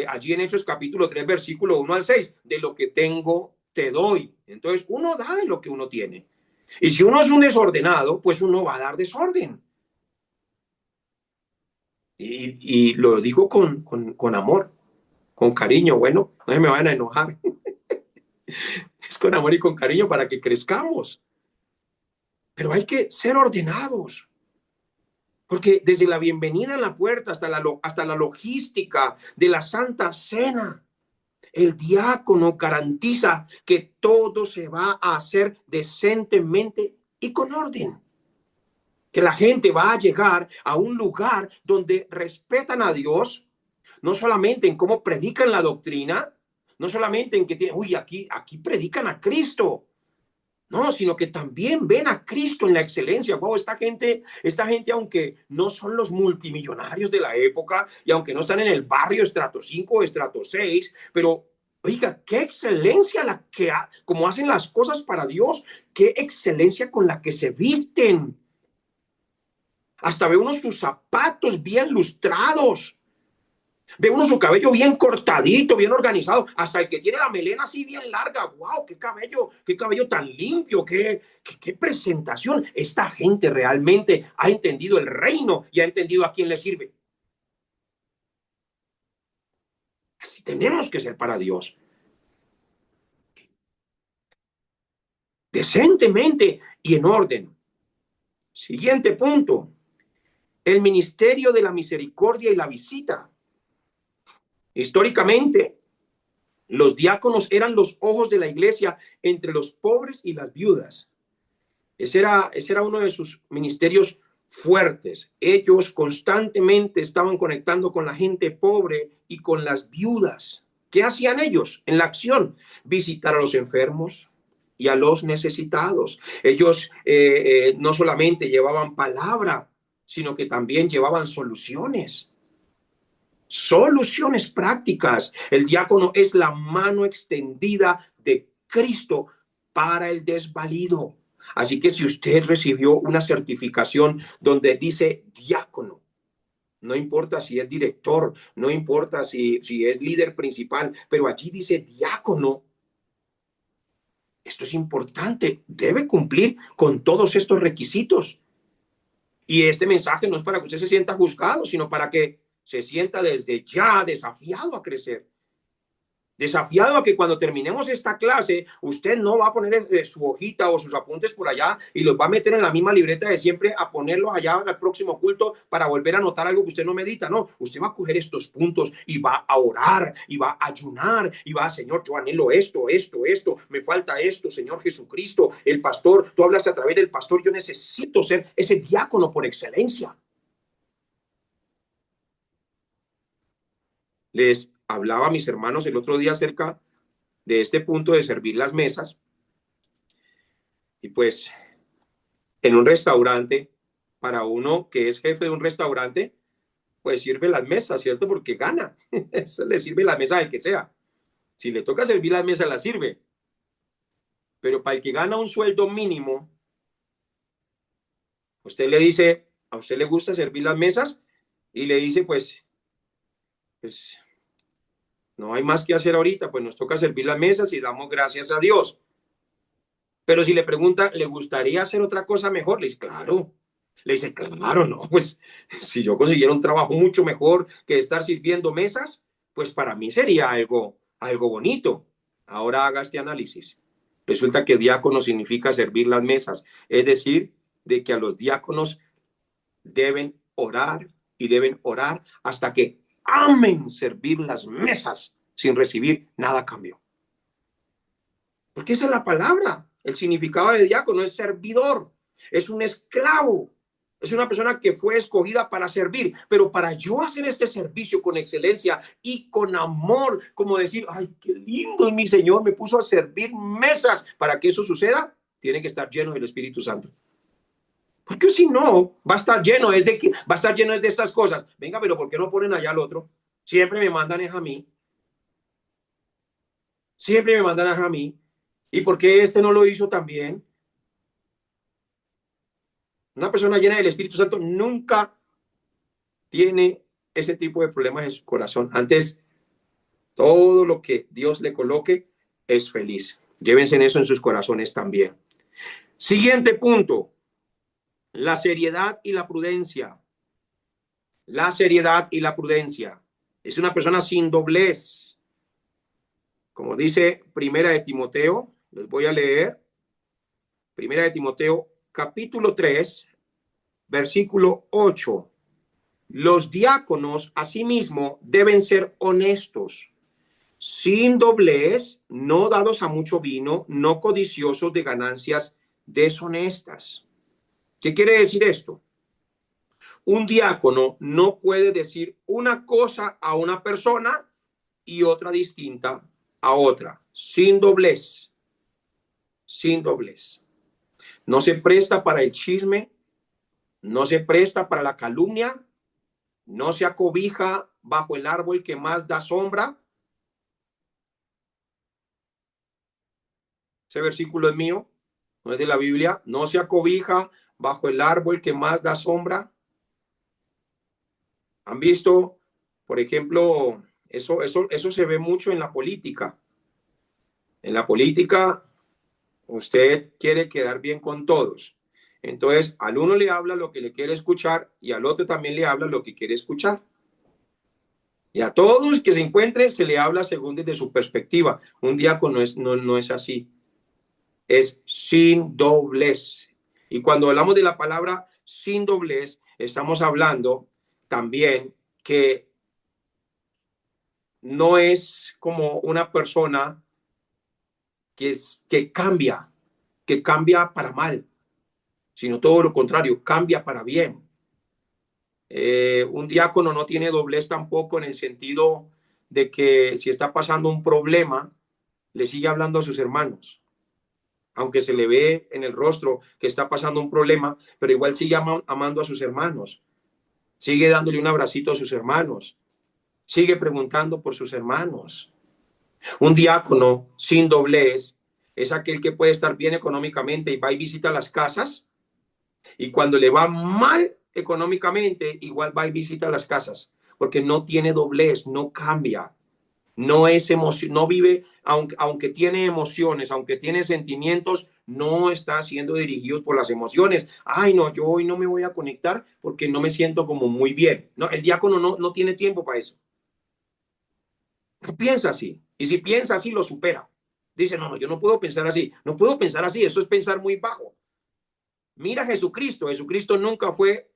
allí en Hechos capítulo 3, versículo 1 al 6, de lo que tengo te doy. Entonces uno da de lo que uno tiene. Y si uno es un desordenado, pues uno va a dar desorden. Y lo digo con amor, con cariño. Bueno, no se me van a enojar. Es con amor y con cariño para que crezcamos. Pero hay que ser ordenados. Porque desde la bienvenida en la puerta hasta la logística de la Santa Cena, el diácono garantiza que todo se va a hacer decentemente y con orden. Que la gente va a llegar a un lugar donde respetan a Dios, no solamente en cómo predican la doctrina, no solamente en que tienen, uy, aquí predican a Cristo, no, sino que también ven a Cristo en la excelencia. Wow, esta gente, aunque no son los multimillonarios de la época y aunque no están en el barrio estrato 5 o estrato 6, pero oiga, qué excelencia como hacen las cosas para Dios, qué excelencia con la que se visten. Hasta ve uno sus zapatos bien lustrados. Ve uno su cabello bien cortadito, bien organizado. Hasta el que tiene la melena así bien larga. ¡Wow! ¡Qué cabello tan limpio! ¡Qué presentación! Esta gente realmente ha entendido el reino y ha entendido a quién le sirve. Así tenemos que ser para Dios. Decentemente y en orden. Siguiente punto. El ministerio de la misericordia y la visita. Históricamente, los diáconos eran los ojos de la iglesia entre los pobres y las viudas. Ese era uno de sus ministerios fuertes. Ellos constantemente estaban conectando con la gente pobre y con las viudas. ¿Qué hacían ellos en la acción? Visitar a los enfermos y a los necesitados. Ellos no solamente llevaban palabra, sino que también llevaban soluciones prácticas. El diácono es la mano extendida de Cristo para el desvalido. Así que si usted recibió una certificación donde dice diácono, no importa si es director, no importa si es líder principal, pero allí dice diácono, esto es importante, debe cumplir con todos estos requisitos. Y este mensaje no es para que usted se sienta juzgado, sino para que se sienta desde ya desafiado a crecer. Desafiado a que cuando terminemos esta clase, usted no va a poner su hojita o sus apuntes por allá y los va a meter en la misma libreta de siempre a ponerlos allá al próximo culto para volver a anotar algo que usted no medita. No, usted va a coger estos puntos y va a orar y va a ayunar y va a, Señor, yo anhelo esto, me falta esto, Señor Jesucristo, el pastor, tú hablas a través del pastor, yo necesito ser ese diácono por excelencia. Les hablaba a mis hermanos el otro día acerca de este punto de servir las mesas. Y pues en un restaurante, para uno que es jefe de un restaurante, pues sirve las mesas, ¿cierto? Porque gana. Eso le sirve la mesa al que sea. Si le toca servir las mesas, la sirve. Pero para el que gana un sueldo mínimo, usted le dice, ¿a usted le gusta servir las mesas? Y le dice, pues no hay más que hacer ahorita, pues nos toca servir las mesas y damos gracias a Dios. Pero si le pregunta, ¿le gustaría hacer otra cosa mejor? Le dice, claro. Le dice, claro, no, pues si yo consiguiera un trabajo mucho mejor que estar sirviendo mesas, pues para mí sería algo bonito. Ahora haga este análisis. Resulta que diácono significa servir las mesas, es decir, de que a los diáconos deben orar y deben orar hasta que amen servir las mesas sin recibir nada a cambio. Porque esa es la palabra. El significado de diácono es servidor, es un esclavo, es una persona que fue escogida para servir. Pero para yo hacer este servicio con excelencia y con amor, como decir, ay, qué lindo, y mi Señor me puso a servir mesas. Para que eso suceda, tiene que estar lleno del Espíritu Santo. Porque si no, va a estar lleno de estas cosas. Venga, pero ¿por qué no ponen allá al otro? Siempre me mandan es a mí. Siempre me mandan es a mí. ¿Y por qué este no lo hizo también? Una persona llena del Espíritu Santo nunca tiene ese tipo de problemas en su corazón. Antes, todo lo que Dios le coloque es feliz. Llévense en eso en sus corazones también. Siguiente punto. La seriedad y la prudencia. La seriedad y la prudencia. Es una persona sin doblez. Como dice Primera de Timoteo, les voy a leer. Primera de Timoteo, capítulo 3, versículo 8. Los diáconos, asimismo, deben ser honestos, sin doblez, no dados a mucho vino, no codiciosos de ganancias deshonestas. ¿Qué quiere decir esto? Un diácono no puede decir una cosa a una persona y otra distinta a otra, sin doblez, sin doblez. No se presta para el chisme, no se presta para la calumnia, no se acobija bajo el árbol que más da sombra. Ese versículo es mío, no es de la Biblia. No se acobija bajo el árbol que más da sombra. ¿Han visto, por ejemplo, eso se ve mucho en la política? En la política, usted quiere quedar bien con todos. Entonces, al uno le habla lo que le quiere escuchar y al otro también le habla lo que quiere escuchar. Y a todos que se encuentren se le habla según desde su perspectiva. Un diácono no es así. Es sin doblez. Y cuando hablamos de la palabra sin doblez, estamos hablando también que no es como una persona que cambia para mal, sino todo lo contrario, cambia para bien. Un diácono no tiene doblez tampoco en el sentido de que si está pasando un problema, le sigue hablando a sus hermanos. Aunque se le ve en el rostro que está pasando un problema, pero igual sigue amando a sus hermanos. Sigue dándole un abracito a sus hermanos. Sigue preguntando por sus hermanos. Un diácono sin doblez es aquel que puede estar bien económicamente y va y visita las casas. Y cuando le va mal económicamente, igual va y visita las casas. Porque no tiene doblez, no cambia. No es emoción, no vive, aunque tiene emociones, aunque tiene sentimientos, no está siendo dirigido por las emociones. Ay, no, yo hoy no me voy a conectar porque no me siento como muy bien. No, el diácono no tiene tiempo para eso. No piensa así. Y si piensa así, lo supera. Dice, no, yo no puedo pensar así. No puedo pensar así. Eso es pensar muy bajo. Mira a Jesucristo. Jesucristo nunca fue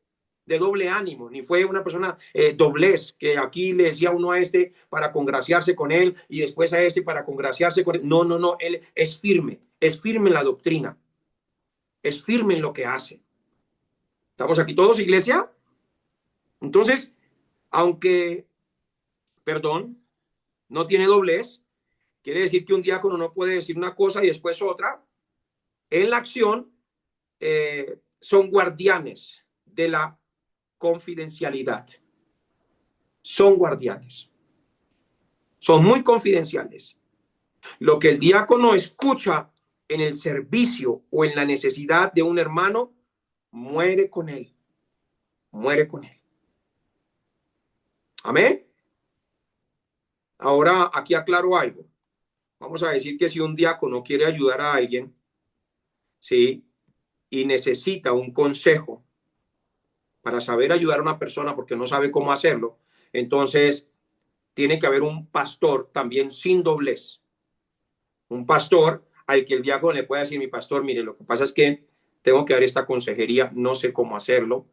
de doble ánimo, ni fue una persona doblez, que aquí le decía uno a este para congraciarse con él y después a este para congraciarse con él. No, él es firme en la doctrina, es firme en lo que hace. ¿Estamos aquí todos, iglesia? Entonces, aunque, no tiene doblez, quiere decir que un diácono no puede decir una cosa y después otra. En la acción, son guardianes de la confidencialidad. Son guardianes. Son muy confidenciales. Lo que el diácono escucha en el servicio o en la necesidad de un hermano, muere con él. Muere con él. Amén. Ahora aquí aclaro algo. Vamos a decir que si un diácono quiere ayudar a alguien, ¿sí? Y necesita un consejo para saber ayudar a una persona porque no sabe cómo hacerlo, entonces tiene que haber un pastor también sin doblez. Un pastor al que el diácono le pueda decir, mi pastor, mire, lo que pasa es que tengo que dar esta consejería, no sé cómo hacerlo.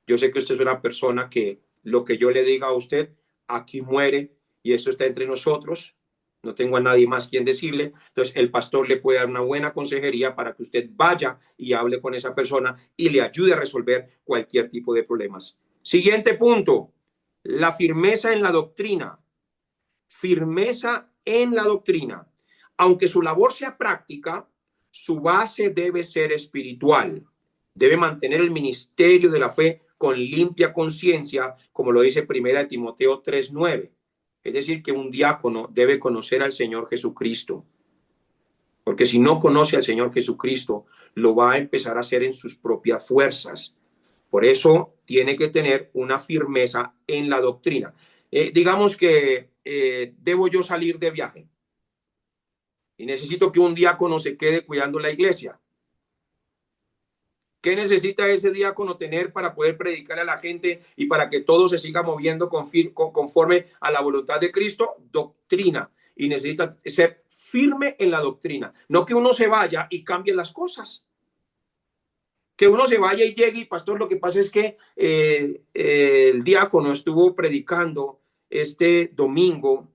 Yo sé que usted es una persona que lo que yo le diga a usted aquí muere y esto está entre nosotros. No tengo a nadie más quien decirle. Entonces el pastor le puede dar una buena consejería para que usted vaya y hable con esa persona y le ayude a resolver cualquier tipo de problemas. Siguiente punto, la firmeza en la doctrina. Firmeza en la doctrina. Aunque su labor sea práctica, su base debe ser espiritual. Debe mantener el ministerio de la fe con limpia conciencia, como lo dice 1 Timoteo 3:9. Es decir, que un diácono debe conocer al Señor Jesucristo. Porque si no conoce al Señor Jesucristo, lo va a empezar a hacer en sus propias fuerzas. Por eso tiene que tener una firmeza en la doctrina. Digamos que debo yo salir de viaje y necesito que un diácono se quede cuidando la iglesia. ¿Qué necesita ese diácono tener para poder predicar a la gente y para que todo se siga moviendo conforme a la voluntad de Cristo? Doctrina. Y necesita ser firme en la doctrina. No que uno se vaya y cambie las cosas. Que uno se vaya y llegue y pastor, lo que pasa es que el diácono estuvo predicando este domingo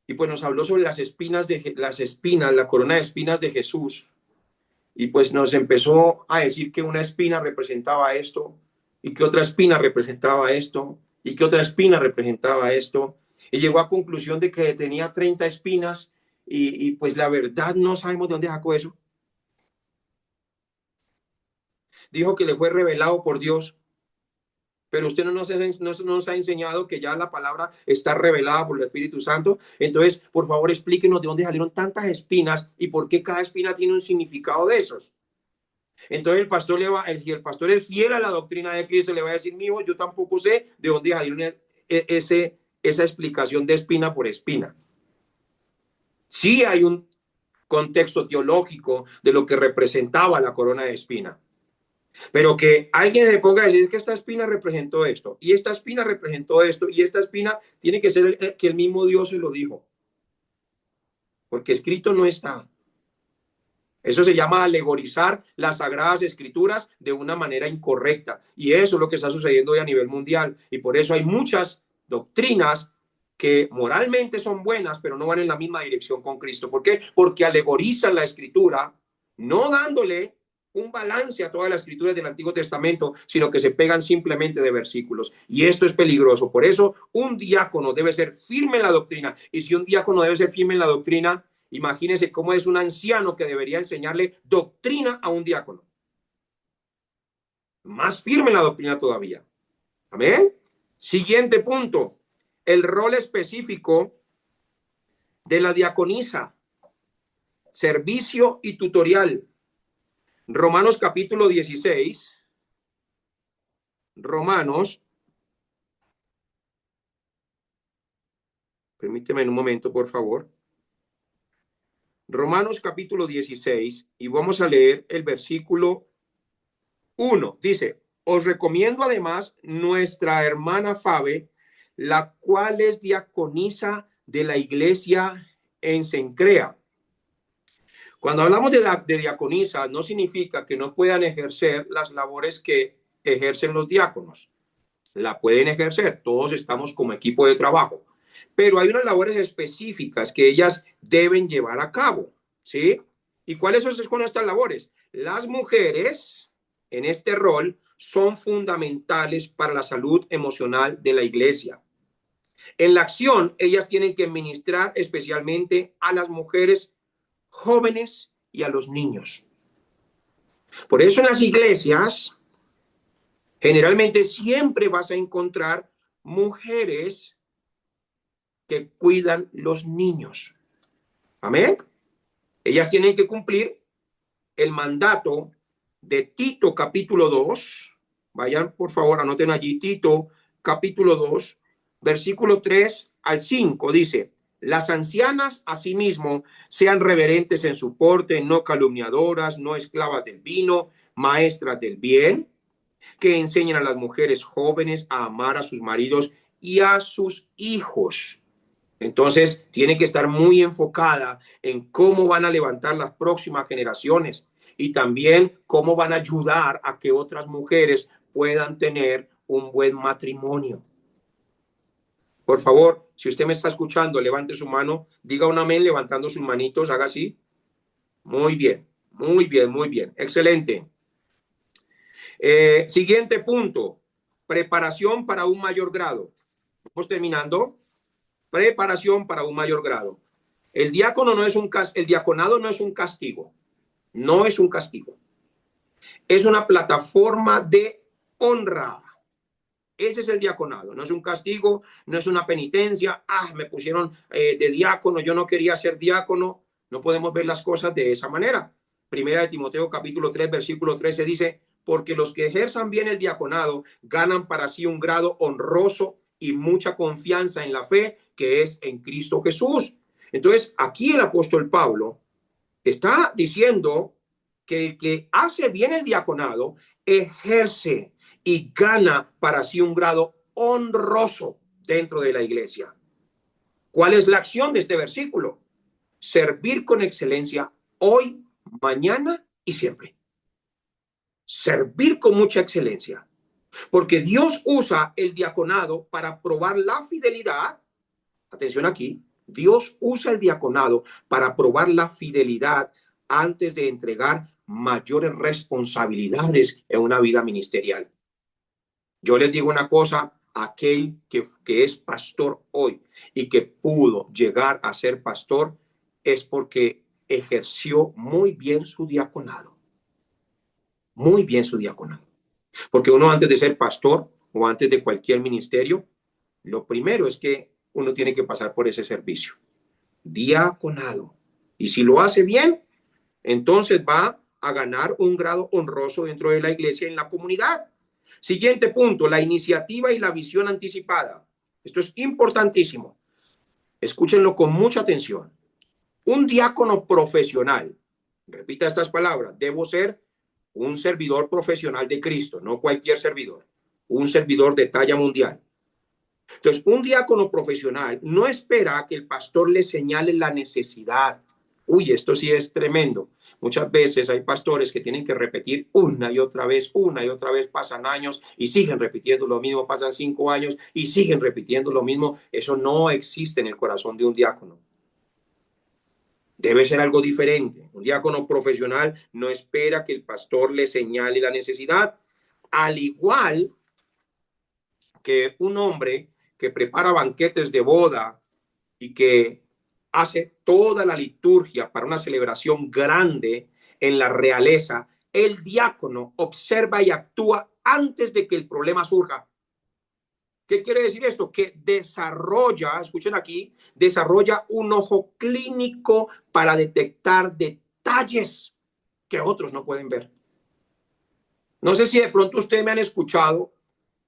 y pues nos habló sobre las espinas, la corona de espinas de Jesús. Y pues nos empezó a decir que una espina representaba esto, y que otra espina representaba esto, y que otra espina representaba esto. Y llegó a conclusión de que tenía 30 espinas, y pues la verdad no sabemos de dónde sacó eso. Dijo que le fue revelado por Dios. Pero usted no nos ha enseñado que ya la palabra está revelada por el Espíritu Santo. Entonces, por favor, explíquenos de dónde salieron tantas espinas y por qué cada espina tiene un significado de esos. Entonces el pastor si el pastor es fiel a la doctrina de Cristo, le va a decir, mijo, yo tampoco sé de dónde salieron esa explicación de espina por espina. Sí hay un contexto teológico de lo que representaba la corona de espina. Pero que alguien le ponga a decir, es que esta espina representó esto, y esta espina representó esto, y esta espina tiene que ser que el mismo Dios se lo dijo. Porque escrito no está. Eso se llama alegorizar las sagradas escrituras de una manera incorrecta. Y eso es lo que está sucediendo hoy a nivel mundial. Y por eso hay muchas doctrinas que moralmente son buenas, pero no van en la misma dirección con Cristo. ¿Por qué? Porque alegorizan la escritura, no dándole un balance a todas las escrituras del Antiguo Testamento, sino que se pegan simplemente de versículos. Y esto es peligroso. Por eso un diácono debe ser firme en la doctrina. Y si un diácono debe ser firme en la doctrina, imagínense cómo es un anciano que debería enseñarle doctrina a un diácono. Más firme en la doctrina todavía. Amén. Siguiente punto. El rol específico de la diaconisa. Servicio y tutorial. Romanos capítulo 16. Romanos. Permíteme un momento, por favor. Romanos capítulo 16 y vamos a leer el versículo 1. Dice, os recomiendo además nuestra hermana Fabe, la cual es diaconisa de la iglesia en Cencrea. Cuando hablamos de diaconisa, no significa que no puedan ejercer las labores que ejercen los diáconos. La pueden ejercer, todos estamos como equipo de trabajo. Pero hay unas labores específicas que ellas deben llevar a cabo, ¿sí? ¿Y cuáles son estas labores? Las mujeres en este rol son fundamentales para la salud emocional de la iglesia. En la acción, ellas tienen que ministrar especialmente a las mujeres jóvenes y a los niños. Por eso en las iglesias, generalmente siempre vas a encontrar mujeres que cuidan los niños. Amén. Ellas tienen que cumplir el mandato de Tito capítulo 2. Vayan, por favor, anoten allí Tito capítulo 2, versículo 3 al 5. Dice, las ancianas asimismo sean reverentes en su porte, no calumniadoras, no esclavas del vino, maestras del bien, que enseñen a las mujeres jóvenes a amar a sus maridos y a sus hijos. Entonces, tiene que estar muy enfocada en cómo van a levantar las próximas generaciones y también cómo van a ayudar a que otras mujeres puedan tener un buen matrimonio. Por favor, si usted me está escuchando, levante su mano, diga un amén levantando sus manitos, haga así. Muy bien, muy bien, muy bien. Excelente. Siguiente punto, preparación para un mayor grado. Vamos terminando. Preparación para un mayor grado. El diácono no es el diaconado no es un castigo. No es un castigo. Es una plataforma de honra. Ese es el diaconado. No es un castigo, no es una penitencia. Ah, me pusieron de diácono, yo no quería ser diácono. No podemos ver las cosas de esa manera. Primera de Timoteo capítulo 3, versículo 13 dice, porque los que ejerzan bien el diaconado ganan para sí un grado honroso y mucha confianza en la fe que es en Cristo Jesús. Entonces, aquí el apóstol Pablo está diciendo que el que hace bien el diaconado ejerce y gana para sí un grado honroso dentro de la iglesia. ¿Cuál es la acción de este versículo? Servir con excelencia hoy, mañana y siempre. Servir con mucha excelencia. Porque Dios usa el diaconado para probar la fidelidad. Atención aquí. Dios usa el diaconado para probar la fidelidad antes de entregar mayores responsabilidades en una vida ministerial. Yo les digo una cosa, aquel que es pastor hoy y que pudo llegar a ser pastor es porque ejerció muy bien su diaconado. Muy bien su diaconado. Porque uno antes de ser pastor o antes de cualquier ministerio, lo primero es que uno tiene que pasar por ese servicio. Diaconado. Y si lo hace bien, entonces va a ganar un grado honroso dentro de la iglesia en la comunidad. Siguiente punto, la iniciativa y la visión anticipada. Esto es importantísimo. Escúchenlo con mucha atención. Un diácono profesional, repita estas palabras, debo ser un servidor profesional de Cristo, no cualquier servidor, un servidor de talla mundial. Entonces, un diácono profesional no espera que el pastor le señale la necesidad. Uy, esto sí es tremendo. Muchas veces hay pastores que tienen que repetir una y otra vez, pasan años y siguen repitiendo lo mismo, pasan 5 años y siguen repitiendo lo mismo. Eso no existe en el corazón de un diácono. Debe ser algo diferente. Un diácono profesional no espera que el pastor le señale la necesidad, al igual que un hombre que prepara banquetes de boda y que hace toda la liturgia para una celebración grande en la realeza, el diácono observa y actúa antes de que el problema surja. ¿Qué quiere decir esto? Que desarrolla, escuchen aquí, desarrolla un ojo clínico para detectar detalles que otros no pueden ver. No sé si de pronto ustedes me han escuchado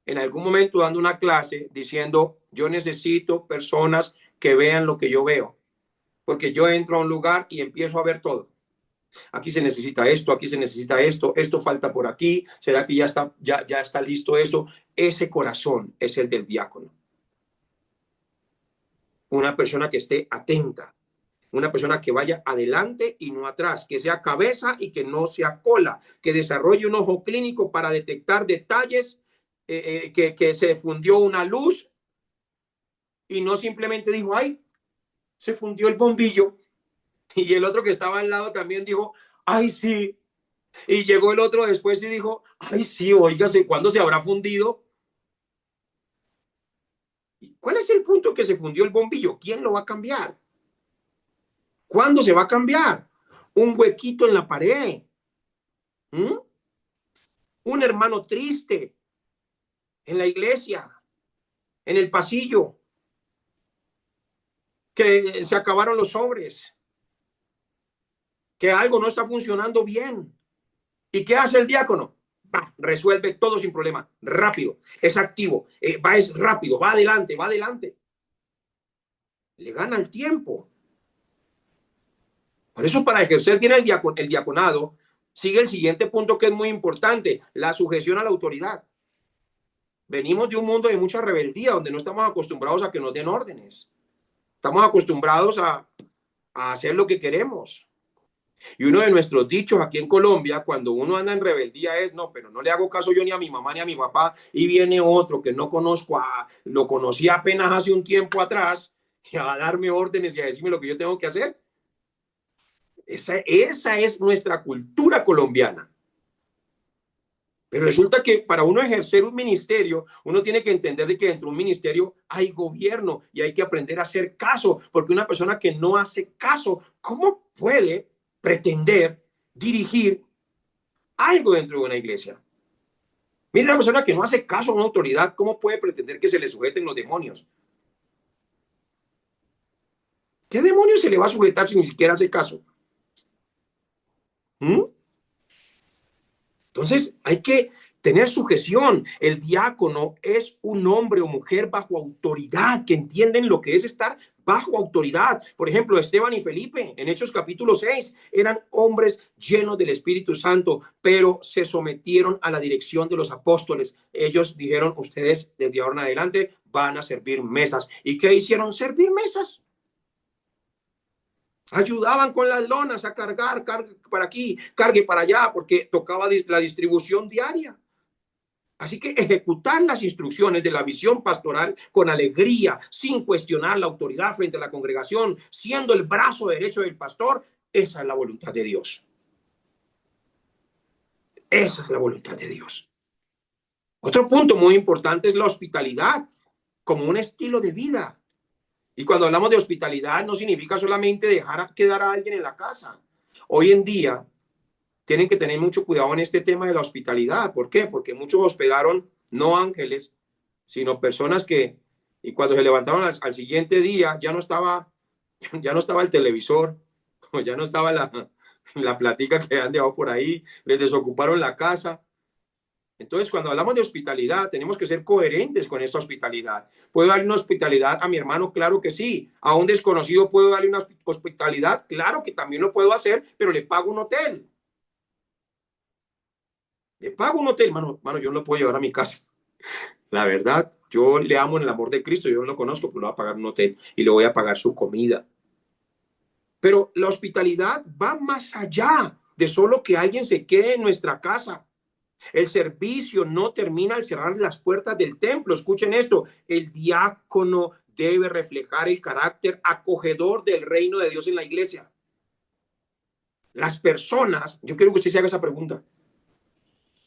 en algún momento dando una clase diciendo, yo necesito personas que vean lo que yo veo, porque yo entro a un lugar y empiezo a ver todo. Aquí se necesita esto, aquí se necesita esto, esto falta por aquí, ¿será que ya está listo esto? Ese corazón es el del diácono. Una persona que esté atenta, una persona que vaya adelante y no atrás, que sea cabeza y que no sea cola, que desarrolle un ojo clínico para detectar detalles, que se fundió una luz y no simplemente dijo, ay, se fundió el bombillo. Y el otro que estaba al lado también dijo, ay, sí. Y llegó el otro después y dijo, ay, sí, oígase, ¿cuándo se habrá fundido? ¿Y cuál es el punto que se fundió el bombillo? ¿Quién lo va a cambiar? ¿Cuándo se va a cambiar? Un huequito en la pared. Un hermano triste en la iglesia, en el pasillo, que se acabaron los sobres, que algo no está funcionando bien. ¿Y qué hace el diácono? Resuelve todo sin problema, rápido, es activo, es rápido, va adelante, le gana el tiempo. Por eso, para ejercer bien el diaconado, sigue el siguiente punto que es muy importante, la sujeción a la autoridad. Venimos de un mundo de mucha rebeldía, donde no estamos acostumbrados a que nos den órdenes. Estamos acostumbrados a hacer lo que queremos. Y uno de nuestros dichos aquí en Colombia, cuando uno anda en rebeldía, es: no, pero no le hago caso yo ni a mi mamá ni a mi papá, y viene otro que no conozco, lo conocí apenas hace un tiempo atrás, y a darme órdenes y a decirme lo que yo tengo que hacer. Esa es nuestra cultura colombiana. Pero resulta que para uno ejercer un ministerio, uno tiene que entender de que dentro de un ministerio hay gobierno y hay que aprender a hacer caso, porque una persona que no hace caso, ¿cómo puede pretender dirigir algo dentro de una iglesia? Mira, una persona que no hace caso a una autoridad, ¿cómo puede pretender que se le sujeten los demonios? ¿Qué demonios se le va a sujetar si ni siquiera hace caso? ¿Mm? Entonces hay que tener sujeción. El diácono es un hombre o mujer bajo autoridad, que entienden lo que es estar bajo autoridad. Por ejemplo, Esteban y Felipe en Hechos capítulo 6 eran hombres llenos del Espíritu Santo, pero se sometieron a la dirección de los apóstoles. Ellos dijeron: ustedes desde ahora en adelante van a servir mesas. ¿Y qué hicieron? Servir mesas. Ayudaban con las lonas a cargar, cargue para aquí, cargue para allá, porque tocaba la distribución diaria. Así que ejecutar las instrucciones de la visión pastoral con alegría, sin cuestionar la autoridad frente a la congregación, siendo el brazo derecho del pastor, esa es la voluntad de Dios. Esa es la voluntad de Dios. Otro punto muy importante es la hospitalidad como un estilo de vida. Y cuando hablamos de hospitalidad, no significa solamente dejar quedar a alguien en la casa. Hoy en día tienen que tener mucho cuidado en este tema de la hospitalidad. ¿Por qué? Porque muchos hospedaron no ángeles, sino personas que, y cuando se levantaron al siguiente día, ya no estaba el televisor, ya no estaba la platica que han dejado por ahí, les desocuparon la casa. Entonces, cuando hablamos de hospitalidad, tenemos que ser coherentes con esta hospitalidad. ¿Puedo darle una hospitalidad a mi hermano? Claro que sí. ¿A un desconocido puedo darle una hospitalidad? Claro que también lo puedo hacer, pero le pago un hotel. Le pago un hotel, mano, yo no lo puedo llevar a mi casa. La verdad, yo le amo en el amor de Cristo, yo no lo conozco, pero le voy a pagar un hotel y le voy a pagar su comida. Pero la hospitalidad va más allá de solo que alguien se quede en nuestra casa. El servicio no termina al cerrar las puertas del templo. Escuchen esto: el diácono debe reflejar el carácter acogedor del reino de Dios en la iglesia. Las personas, yo quiero que usted se haga esa pregunta.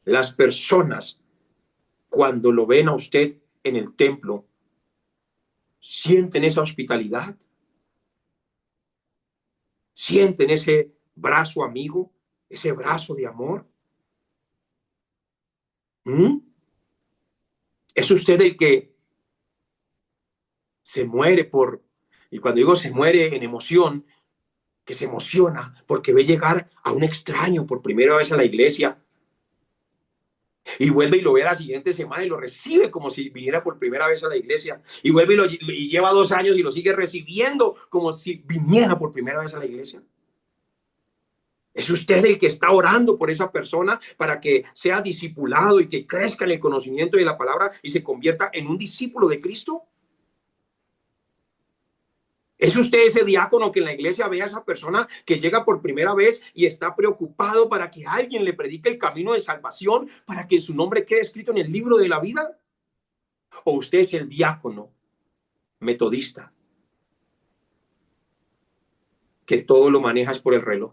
Las personas, cuando lo ven a usted en el templo, sienten esa hospitalidad, sienten ese brazo amigo, ese brazo de amor. ¿Mm? ¿Es usted el que se muere y cuando digo se muere en emoción, que se emociona porque ve llegar a un extraño por primera vez a la iglesia y vuelve y lo ve la siguiente semana y lo recibe como si viniera por primera vez a la iglesia, y vuelve y lleva 2 años y lo sigue recibiendo como si viniera por primera vez a la iglesia? ¿Es usted el que está orando por esa persona para que sea discipulado y que crezca en el conocimiento de la palabra y se convierta en un discípulo de Cristo? ¿Es usted ese diácono que en la iglesia ve a esa persona que llega por primera vez y está preocupado para que alguien le predique el camino de salvación, para que su nombre quede escrito en el libro de la vida? ¿O usted es el diácono metodista que todo lo manejas por el reloj?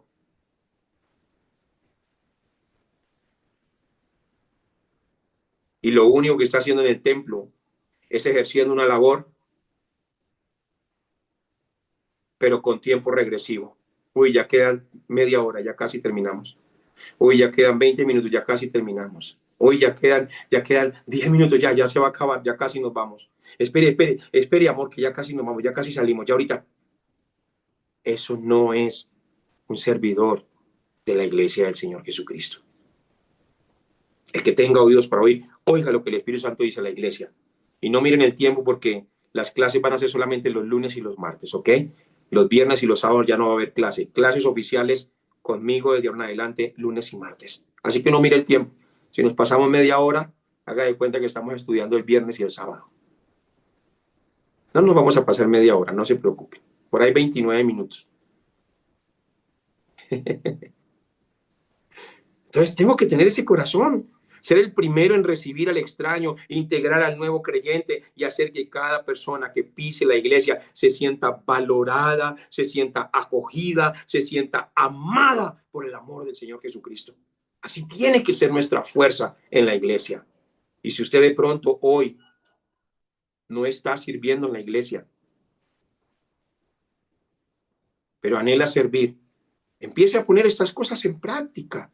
Y lo único que está haciendo en el templo es ejerciendo una labor, pero con tiempo regresivo. Uy, ya quedan media hora, ya casi terminamos. Uy, ya quedan 20 minutos, ya casi terminamos. Uy, ya quedan 10 minutos, ya se va a acabar, ya casi nos vamos. Espere, amor, que ya casi nos vamos, ya casi salimos, ya ahorita. Eso no es un servidor de la iglesia del Señor Jesucristo. El que tenga oídos para oír, oiga lo que el Espíritu Santo dice a la iglesia. Y no miren el tiempo, porque las clases van a ser solamente los lunes y los martes, ¿ok? Los viernes y los sábados ya no va a haber clase. Clases oficiales conmigo desde ahora en adelante, lunes y martes. Así que no mire el tiempo. Si nos pasamos media hora, haga de cuenta que estamos estudiando el viernes y el sábado. No nos vamos a pasar media hora, no se preocupe. Por ahí 29 minutos. Entonces tengo que tener ese corazón, ser el primero en recibir al extraño, integrar al nuevo creyente y hacer que cada persona que pise la iglesia se sienta valorada, se sienta acogida, se sienta amada por el amor del Señor Jesucristo. Así tiene que ser nuestra fuerza en la iglesia. Y si usted de pronto hoy no está sirviendo en la iglesia, pero anhela servir, empiece a poner estas cosas en práctica.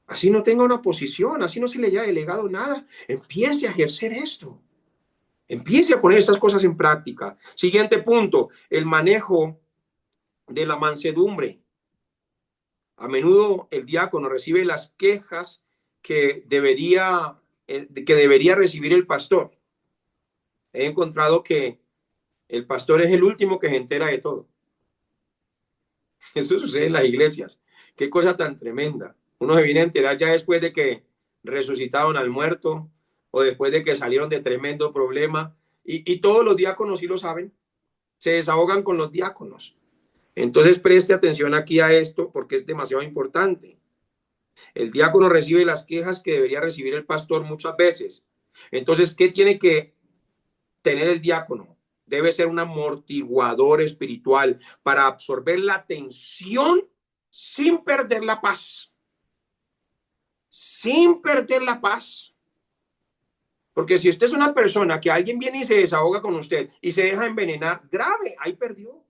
Así no tenga una posición, así no se le haya delegado nada, empiece a ejercer esto. Empiece a poner estas cosas en práctica. Siguiente punto, el manejo de la mansedumbre. A menudo el diácono recibe las quejas que debería recibir el pastor. He encontrado que el pastor es el último que se entera de todo. Eso sucede en las iglesias. Qué cosa tan tremenda. Uno se viene a enterar ya después de que resucitaron al muerto o después de que salieron de tremendo problema. Y todos los diáconos sí lo saben. Se desahogan con los diáconos. Entonces preste atención aquí a esto porque es demasiado importante. El diácono recibe las quejas que debería recibir el pastor muchas veces. Entonces, ¿qué tiene que tener el diácono? Debe ser un amortiguador espiritual para absorber la tensión sin perder la paz. Sin perder la paz. Porque si usted es una persona que alguien viene y se desahoga con usted y se deja envenenar, grave, ahí perdió.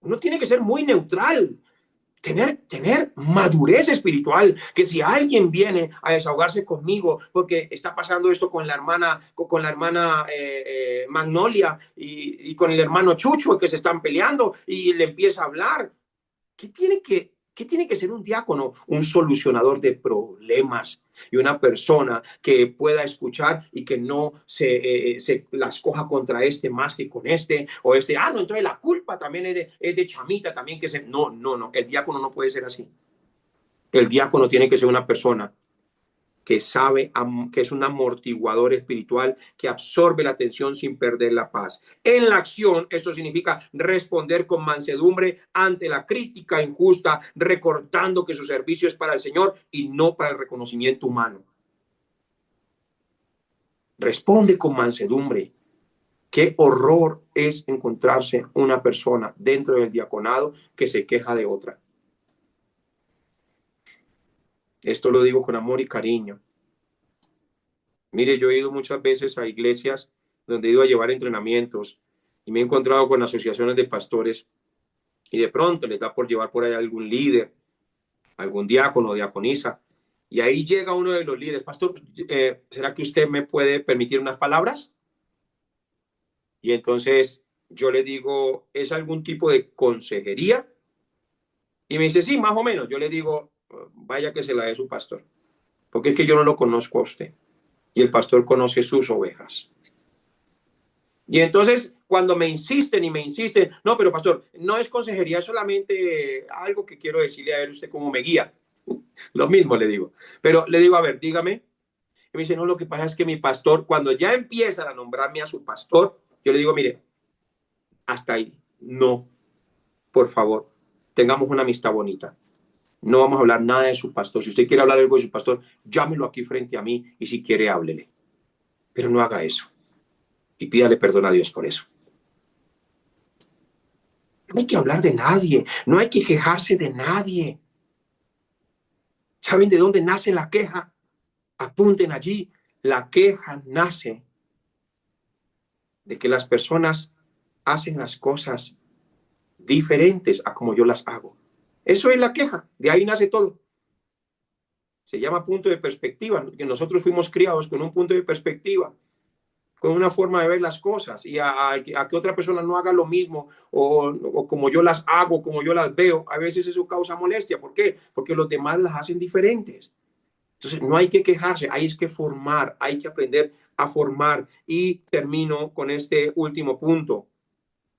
Uno tiene que ser muy neutral, tener madurez espiritual, que si alguien viene a desahogarse conmigo porque está pasando esto con la hermana Magnolia y con el hermano Chucho que se están peleando y le empieza a hablar, ¿qué tiene que ser un diácono? Un solucionador de problemas y una persona que pueda escuchar y que no se las coja contra este más que con este, o este, no, entonces la culpa también es de Chamita también, no, el diácono no puede ser así. El diácono tiene que ser una persona que sabe, que es un amortiguador espiritual, que absorbe la tensión sin perder la paz. En la acción, esto significa responder con mansedumbre ante la crítica injusta, recordando que su servicio es para el Señor y no para el reconocimiento humano. Responde con mansedumbre. Qué horror es encontrarse una persona dentro del diaconado que se queja de otra. Esto lo digo con amor y cariño. Mire, yo he ido muchas veces a iglesias donde he ido a llevar entrenamientos y me he encontrado con asociaciones de pastores y de pronto les da por llevar por ahí algún líder, algún diácono o diaconisa. Y ahí llega uno de los líderes, pastor, ¿será que usted me puede permitir unas palabras? Y entonces yo le digo, ¿es algún tipo de consejería? Y me dice, sí, más o menos. Yo le digo, vaya que se la dé su pastor, porque es que yo no lo conozco a usted. Y el pastor conoce sus ovejas. Y entonces, cuando me insisten, no, pero pastor, no es consejería, es solamente algo que quiero decirle a él, usted como me guía. Lo mismo le digo. Pero le digo, a ver, dígame. Y me dice, no, lo que pasa es que mi pastor, cuando ya empiezan a nombrarme a su pastor, yo le digo, mire, hasta ahí, no, por favor, tengamos una amistad bonita. No vamos a hablar nada de su pastor. Si usted quiere hablar algo de su pastor, llámelo aquí frente a mí y si quiere, háblele. Pero no haga eso. Y pídale perdón a Dios por eso. No hay que hablar de nadie. No hay que quejarse de nadie. ¿Saben de dónde nace la queja? Apunten allí. La queja nace de que las personas hacen las cosas diferentes a como yo las hago. Eso es la queja. De ahí nace todo. Se llama punto de perspectiva, que nosotros fuimos criados con un punto de perspectiva, con una forma de ver las cosas, y a que otra persona no haga lo mismo o como yo las hago, como yo las veo, a veces eso causa molestia. ¿Por qué? Porque los demás las hacen diferentes. Entonces no hay que quejarse, hay que formar, hay que aprender a formar. Y termino con este último punto.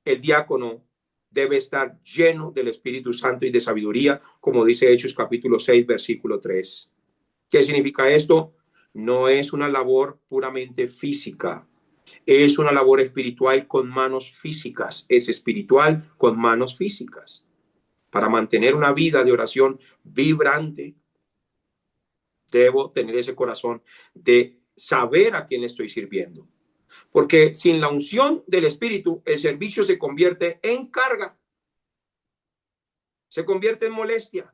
El diácono debe estar lleno del Espíritu Santo y de sabiduría, como dice Hechos capítulo 6, versículo 3. ¿Qué significa esto? No es una labor puramente física. Es una labor espiritual con manos físicas. Es espiritual con manos físicas. Para mantener una vida de oración vibrante, debo tener ese corazón de saber a quién le estoy sirviendo. Porque sin la unción del Espíritu, el servicio se convierte en carga, se convierte en molestia.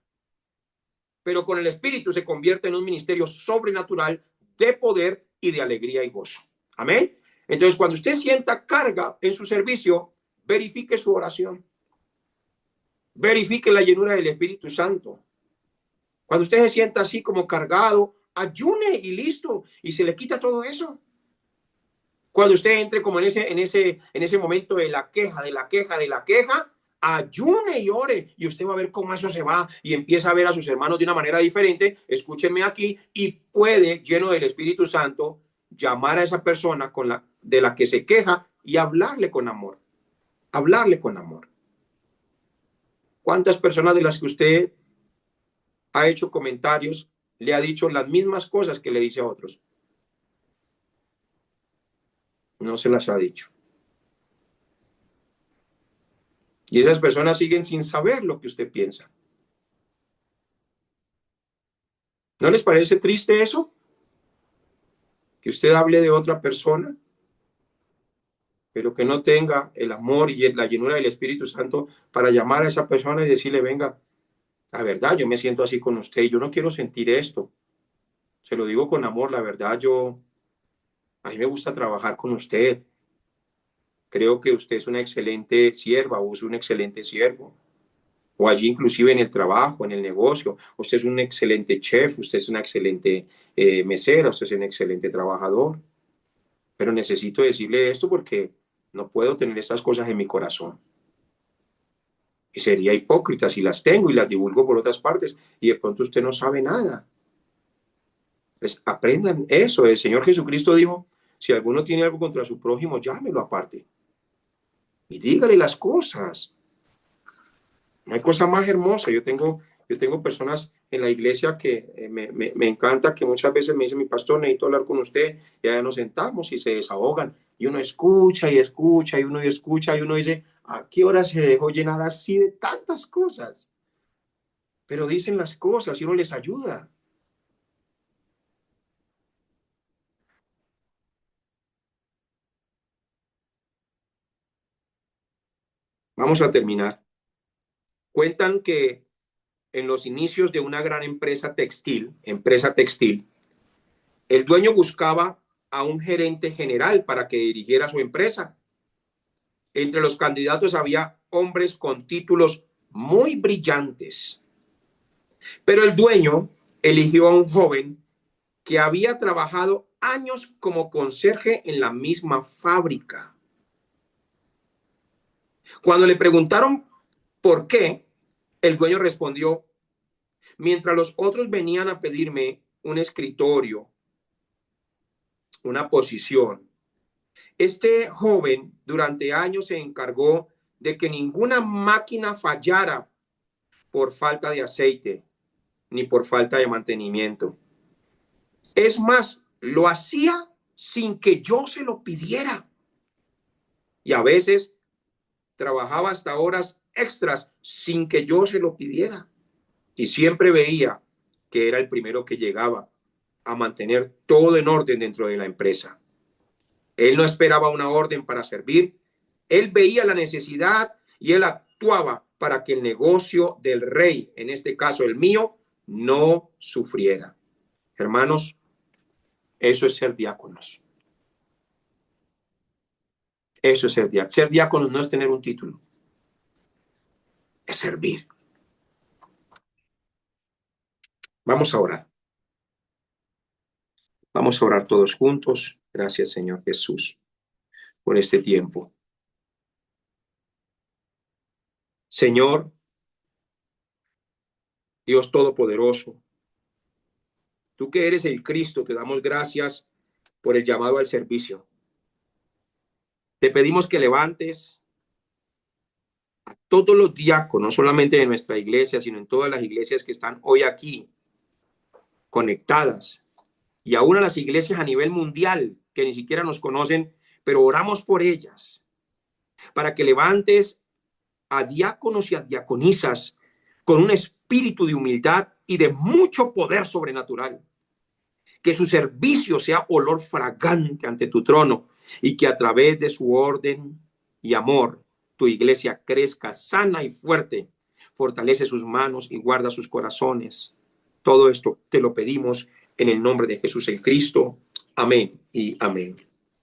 Pero con el Espíritu se convierte en un ministerio sobrenatural de poder y de alegría y gozo. Amén. Entonces, cuando usted sienta carga en su servicio, verifique su oración. Verifique la llenura del Espíritu Santo. Cuando usted se sienta así como cargado, ayune y listo. Y se le quita todo eso. Cuando usted entre como en ese momento de la queja, ayune y ore. Y usted va a ver cómo eso se va y empieza a ver a sus hermanos de una manera diferente. Escúchenme aquí y puede, lleno del Espíritu Santo, llamar a esa persona de la que se queja y hablarle con amor. Hablarle con amor. ¿Cuántas personas de las que usted ha hecho comentarios le ha dicho las mismas cosas que le dice a otros? No se las ha dicho. Y esas personas siguen sin saber lo que usted piensa. ¿No les parece triste eso? Que usted hable de otra persona, pero que no tenga el amor y la llenura del Espíritu Santo para llamar a esa persona y decirle, venga, la verdad, yo me siento así con usted y yo no quiero sentir esto. Se lo digo con amor, la verdad, a mí me gusta trabajar con usted. Creo que usted es una excelente sierva o es un excelente siervo. O allí inclusive en el trabajo, en el negocio. Usted es un excelente chef, usted es una excelente mesera, usted es un excelente trabajador. Pero necesito decirle esto porque no puedo tener estas cosas en mi corazón. Y sería hipócrita si las tengo y las divulgo por otras partes y de pronto usted no sabe nada. Pues aprendan eso. El Señor Jesucristo dijo, si alguno tiene algo contra su prójimo, llámelo aparte. Y dígale las cosas. No hay cosa más hermosa. Yo tengo personas en la iglesia que me encanta, que muchas veces me dicen, mi pastor, necesito hablar con usted, y allá nos sentamos y se desahogan. Y uno escucha y escucha y uno escucha y uno dice, ¿a qué hora se dejó llenar así de tantas cosas? Pero dicen las cosas y uno les ayuda. Vamos a terminar. Cuentan que en los inicios de una gran empresa textil, el dueño buscaba a un gerente general para que dirigiera su empresa. Entre los candidatos había hombres con títulos muy brillantes, pero el dueño eligió a un joven que había trabajado años como conserje en la misma fábrica. Cuando le preguntaron por qué, el dueño respondió, mientras los otros venían a pedirme un escritorio, una posición, este joven durante años se encargó de que ninguna máquina fallara por falta de aceite ni por falta de mantenimiento. Es más, lo hacía sin que yo se lo pidiera. Y a veces trabajaba hasta horas extras sin que yo se lo pidiera. Y siempre veía que era el primero que llegaba a mantener todo en orden dentro de la empresa. Él no esperaba una orden para servir. Él veía la necesidad y él actuaba para que el negocio del rey, en este caso el mío, no sufriera. Hermanos, eso es ser diáconos. Eso es ser diáconos. Ser diáconos no es tener un título. Es servir. Vamos a orar. Vamos a orar todos juntos. Gracias, Señor Jesús, por este tiempo. Señor, Dios Todopoderoso, tú que eres el Cristo, te damos gracias por el llamado al servicio. Te pedimos que levantes a todos los diáconos, no solamente de nuestra iglesia, sino en todas las iglesias que están hoy aquí conectadas, y aún a las iglesias a nivel mundial que ni siquiera nos conocen, pero oramos por ellas, para que levantes a diáconos y a diaconisas con un espíritu de humildad y de mucho poder sobrenatural. Que su servicio sea olor fragante ante tu trono y que a través de su orden y amor tu iglesia crezca sana y fuerte. Fortalece sus manos y guarda sus corazones. Todo esto te lo pedimos en el nombre de Jesús el Cristo. Amén y amén.